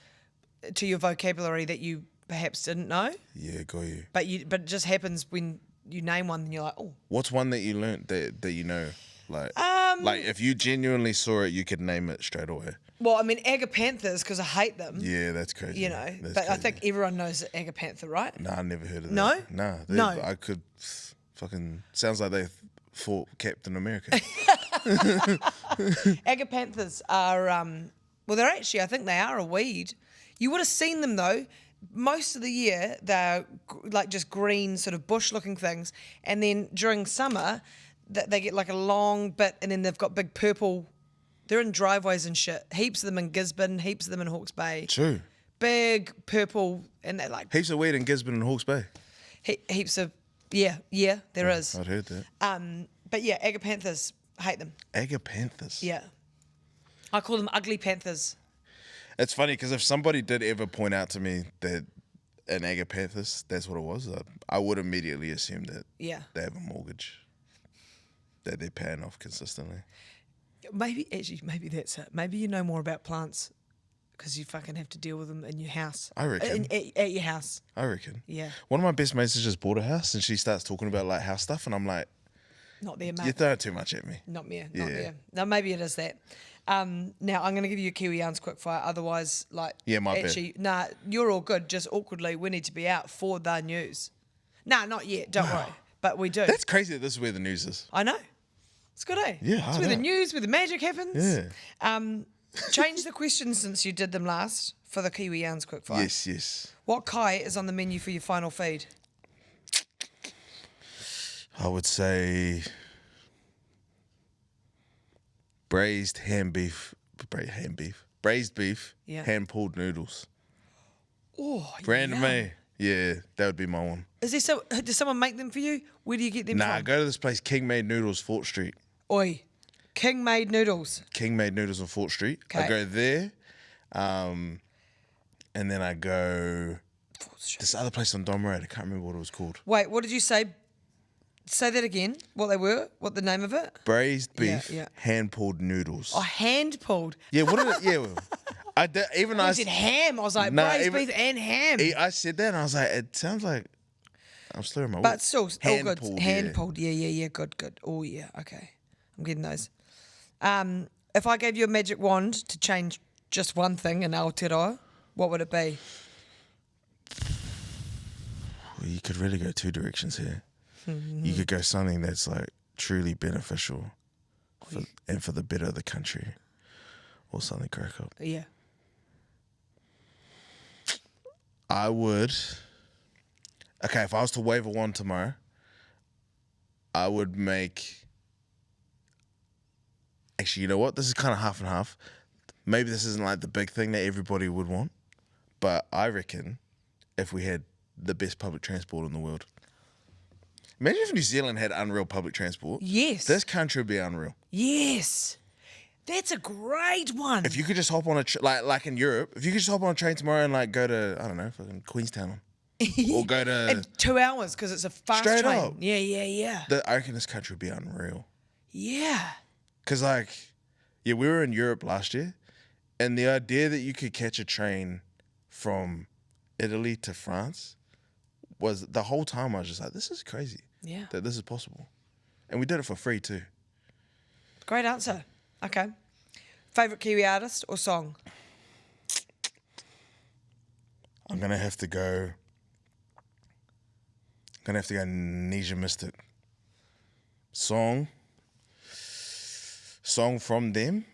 to your vocabulary that you perhaps didn't know.
Yeah, got you.
But it just happens when you name one, and you're like, oh.
What's one that you learnt that you know? Like if you genuinely saw it, you could name it straight away.
Well, I mean, agapanthus, because I hate them.
Yeah, that's crazy.
You know,
That's
but I
crazy.
think everyone knows agapantha, right?
Nah, I never heard of
No?
that. Nah,
No.
I could fucking sounds like they fought Captain America.
Agapanthus are, well, they're actually, I think they are a weed. You would have seen them though. Most of the year, they're like just green, sort of bush-looking things. And then during summer, they get like a long bit, and then they've got big purple. They're in driveways and shit. Heaps of them in Gisborne, heaps of them in Hawke's Bay.
True.
Big purple, and they're like
Heaps of weed in Gisborne and Hawke's Bay.
heaps of, yeah, there is.
I'd heard that.
But yeah, agapanthus, hate them.
Agapanthus.
Yeah. I call them ugly panthers.
It's funny because if somebody did ever point out to me that an agapanthus, that's what it was, I would immediately assume that
Yeah.
they have a mortgage that they're paying off consistently.
Maybe that's it. Maybe you know more about plants because you fucking have to deal with them in your house.
I reckon.
At your house.
I reckon.
Yeah.
One of my best mates has just bought a house and she starts talking about like house stuff and I'm like,
Not there, mate.
you're throwing too much at me.
Not me.
Yeah.
Not there. No, maybe it is that. Now, I'm going to give you a Kiwi Yarns quickfire. Otherwise, like...
Yeah, my bad.
Actually, nah, you're all good. Just awkwardly, we need to be out for the news. Nah, not yet. Don't worry. But we do.
That's crazy that this is where the news is.
I know. It's good, eh?
Yeah,
It's
I
where the
know.
news, where the magic happens.
Yeah.
Change the question since you did them last for the Kiwi Yarns quickfire.
Yes.
What kai is on the menu for your final feed?
I would say braised beef,
Yeah.
hand-pulled noodles.
Oh,
Random,
yum.
eh? Yeah, that would be my one.
Does someone make them for you? Where do you get them
Nah,
from?
go to this place, King Made Noodles, Fort Street.
Oi, King made noodles.
King Made Noodles on Fort Street. I
Okay.
go there, and then I go this other place on Domrad. I can't remember what it was called.
Wait, what did you say? Say that again. What they were? What the name of it?
Braised
Yeah,
beef,
yeah.
hand-pulled noodles.
Oh, hand pulled.
Yeah, what did it? Yeah, well, I did, even
I
I
said ham. I was like,
Nah,
braised
even-
beef and ham.
I said that and I was like, it sounds like I'm slurring my
But
words.
still, all
Hand
good.
pulled,
Hand
yeah.
pulled. Yeah. Good. Oh, yeah. Okay. I'm getting those. If I gave you a magic wand to change just one thing in Aotearoa, what would it be?
Well, you could really go two directions here. You could go something that's like truly beneficial and for the better of the country, or something crack up.
Yeah.
I would. Okay, if I was to wave a wand tomorrow, I would make. Actually, you know what? This is kind of half and half. Maybe this isn't like the big thing that everybody would want, but I reckon if we had the best public transport in the world. Imagine if New Zealand had unreal public transport.
Yes.
This country would be unreal.
Yes. That's a great one.
If you could just hop on a like in Europe, if you could just hop on a train tomorrow and like go to, I don't know, fucking Queenstown, or go to
in 2 hours because it's a fast
Straight
train.
up.
Yeah.
I reckon this country would be unreal.
Yeah.
Cause like, yeah, we were in Europe last year, and the idea that you could catch a train from Italy to France was the whole time I was just like, this is crazy.
Yeah.
That this is possible, and we did it for free too.
Great answer. Okay. Favorite Kiwi artist or song?
I'm gonna have to go. Nisha Mystic. Song from them.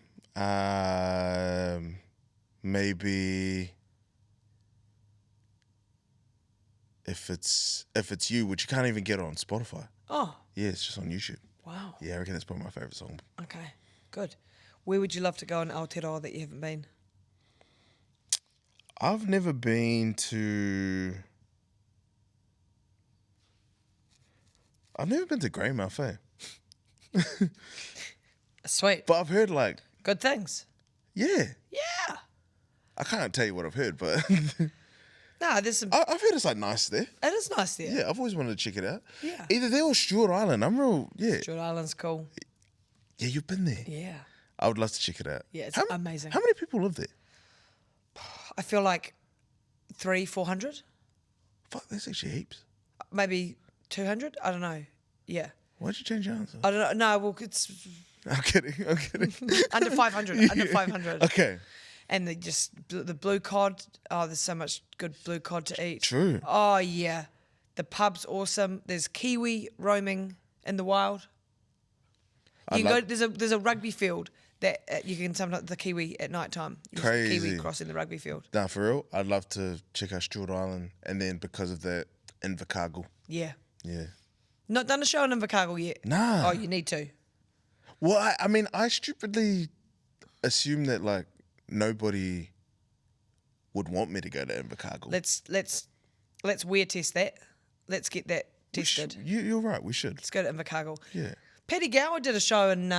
Maybe if it's you, which you can't even get on Spotify.
Oh,
Yeah, it's just on YouTube.
wow.
Yeah, I reckon that's probably my favorite song.
Okay, good. Where would you love to go in Aotearoa that you haven't been?
I've never been to Greymouth, eh?
Sweet.
But I've heard like,
Good things.
yeah.
Yeah.
I can't tell you what I've heard, but
No, there's some.
I've heard it's like nice there.
It is nice there.
Yeah, I've always wanted to check it out.
Yeah.
Either there or Stewart Island. Yeah.
Stewart Island's cool.
Yeah, you've been there.
Yeah.
I would love to check it out.
Yeah, it's amazing.
How many people live there?
I feel like 300-400,
Fuck, that's actually heaps.
maybe 200. I don't know. Yeah.
Why'd you change your answer?
I don't know. No, well, it's
I'm kidding.
under 500. Under 500.
Okay.
And the blue cod. Oh, there's so much good blue cod to eat.
True.
Oh yeah, the pub's awesome. There's kiwi roaming in the wild. You can go. There's a rugby field that you can sometimes the kiwi at night time.
Crazy.
Kiwi crossing the rugby field.
Nah, for real, I'd love to check out Stewart Island, and then because of that, Invercargill.
Yeah.
Yeah.
Not done a show in Invercargill yet.
Nah.
Oh, you need to.
Well, I mean, I stupidly assume that like nobody would want me to go to Invercargill.
Let's wear test that. Let's get that tested.
You're right. We should.
Let's go to Invercargill.
Yeah.
Paddy Gower did a show in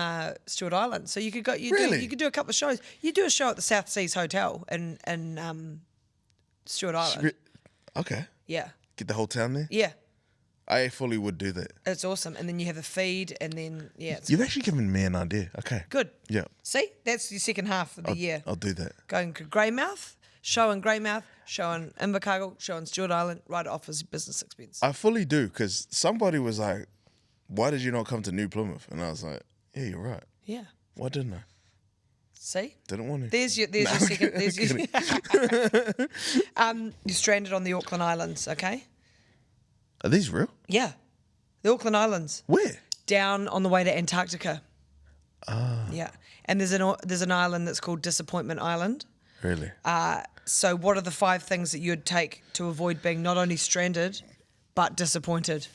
Stewart Island, so you could go.
Really?
You could do a couple of shows. You do a show at the South Seas Hotel in Stewart Island.
Okay.
Yeah,
Get the whole town there.
yeah,
I fully would do that.
it's awesome. And then you have a feed, and then it's
You've actually given me an idea. Okay.
good.
Yeah.
See, that's your second half of the year.
I'll do that.
Going to Greymouth, show in Greymouth, show in Invercargill, show in Stewart Island, right off as business expense.
I fully do, because somebody was like, why did you not come to New Plymouth? And I was like, yeah, you're right.
Yeah.
Why didn't I?
See?
Didn't want to.
There's your second. There's your, you're stranded on the Auckland Islands, okay?
Are these real?
Yeah. The Auckland Islands.
Where?
Down on the way to Antarctica. Yeah. And there's an island that's called Disappointment Island.
Really?
So what are the 5 things that you'd take to avoid being not only stranded, but disappointed?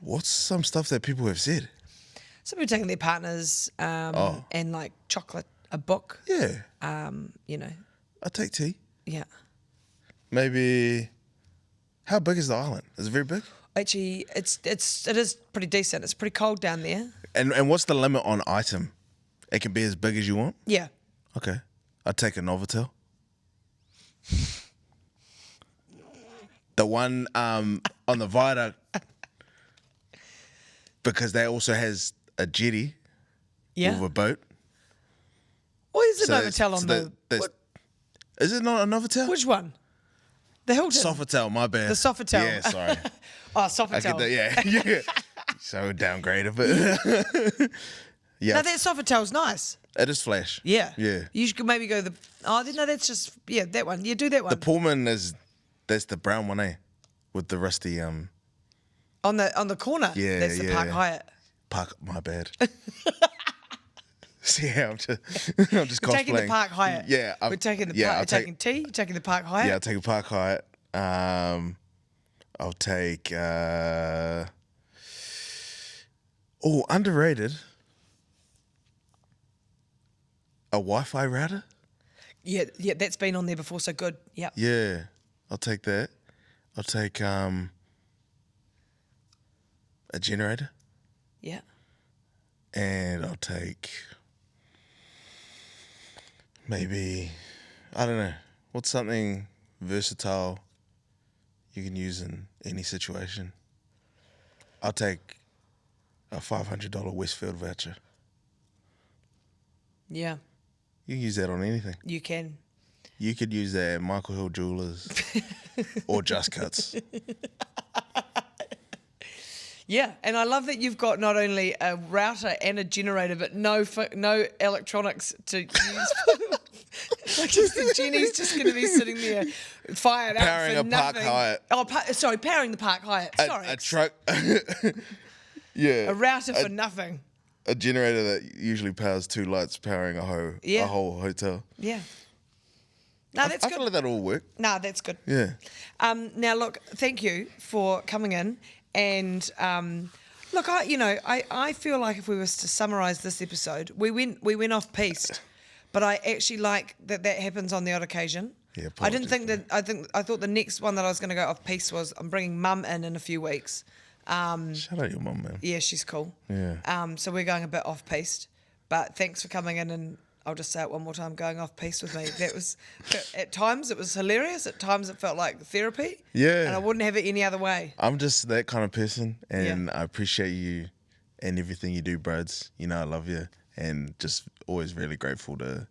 What's some stuff that people have said?
Some people taking their partners and like chocolate, a book,
Yeah.
you know.
I'll take tea.
Yeah.
Maybe. How big is the island? Is it very big?
Actually, it is pretty decent. It's pretty cold down there.
And what's the limit on item? It can be as big as you want?
Yeah.
Okay. I'd take a Novotel. The one on the viaduct, because that also has a jetty
Yeah.
with a boat.
Or is it
So-
Novotel on
so
the...
that's- Is it not a Novotel?
Which one? The Hilton.
Sofitel, my bad.
The Sofitel.
Yeah, sorry.
Oh,
I
Sofitel.
get that, yeah. So downgraded, but yeah.
No, that Sofitel's nice.
It is flash.
Yeah.
Yeah.
You should maybe go the... Oh, no, that's just... Yeah, that one. Yeah, do that one.
The Pullman that's the brown one, eh? With the rusty
on the corner.
Yeah,
That's the Park
yeah.
Hyatt.
park. My bad. Yeah, I'm just
We're
cosplaying.
taking the Park Hyatt.
Yeah,
We're taking the
yeah,
Park...
I'll take-
taking tea. Taking the Park Hyatt.
Yeah, I'll take a Park Hyatt. I'll take underrated. A Wi-Fi router?
Yeah, that's been on there before, so good. Yep.
Yeah. I'll take that. I'll take a generator.
Yeah.
And I'll take maybe, I don't know, what's something versatile you can use in any situation? I'll take a $500 Westfield voucher.
Yeah,
You can use that on anything.
you can.
You could use that at Michael Hill Jewelers or Just Cuts.
Yeah, and I love that you've got not only a router and a generator, but no electronics to use. Like Jenny's just going to be sitting there fired
Powering
up for
a Park
nothing.
Hyatt.
Oh, sorry, powering the Park Hyatt. Sorry,
A truck. Yeah.
a router for nothing.
A generator that usually powers 2 lights powering a whole hotel.
Yeah. No, that's
I
good.
feel like that'll all work.
No, that's good.
Yeah.
Now, look, thank you for coming in. And look, I feel like if we was to summarise this episode, we went off piste, but I actually like that happens on the odd occasion.
Yeah,
I didn't think that. I thought the next one that I was going to go off piste was I'm bringing Mum in a few weeks.
Shout out your mum, man.
Yeah, she's cool.
Yeah.
So we're going a bit off piste, but thanks for coming in, and I'll just say it one more time, going off piste with me. That was, at times it was hilarious, at times it felt like therapy.
Yeah.
And I wouldn't have it any other way.
I'm just that kind of person, and
Yeah.
I appreciate you and everything you do, Brods. You know I love you, and just always really grateful to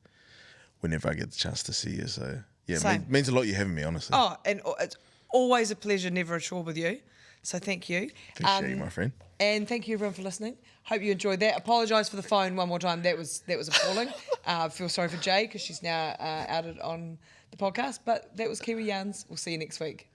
whenever I get the chance to see you. So yeah,
Same.
means a lot you having me, honestly.
Oh, and it's always a pleasure, never a chore with you. So thank you.
Appreciate you, my friend.
And thank you everyone for listening. Hope you enjoyed that. Apologise for the phone one more time. That was appalling. I feel sorry for Jay because she's now outed on the podcast. But that was Kiwi Yarns. We'll see you next week.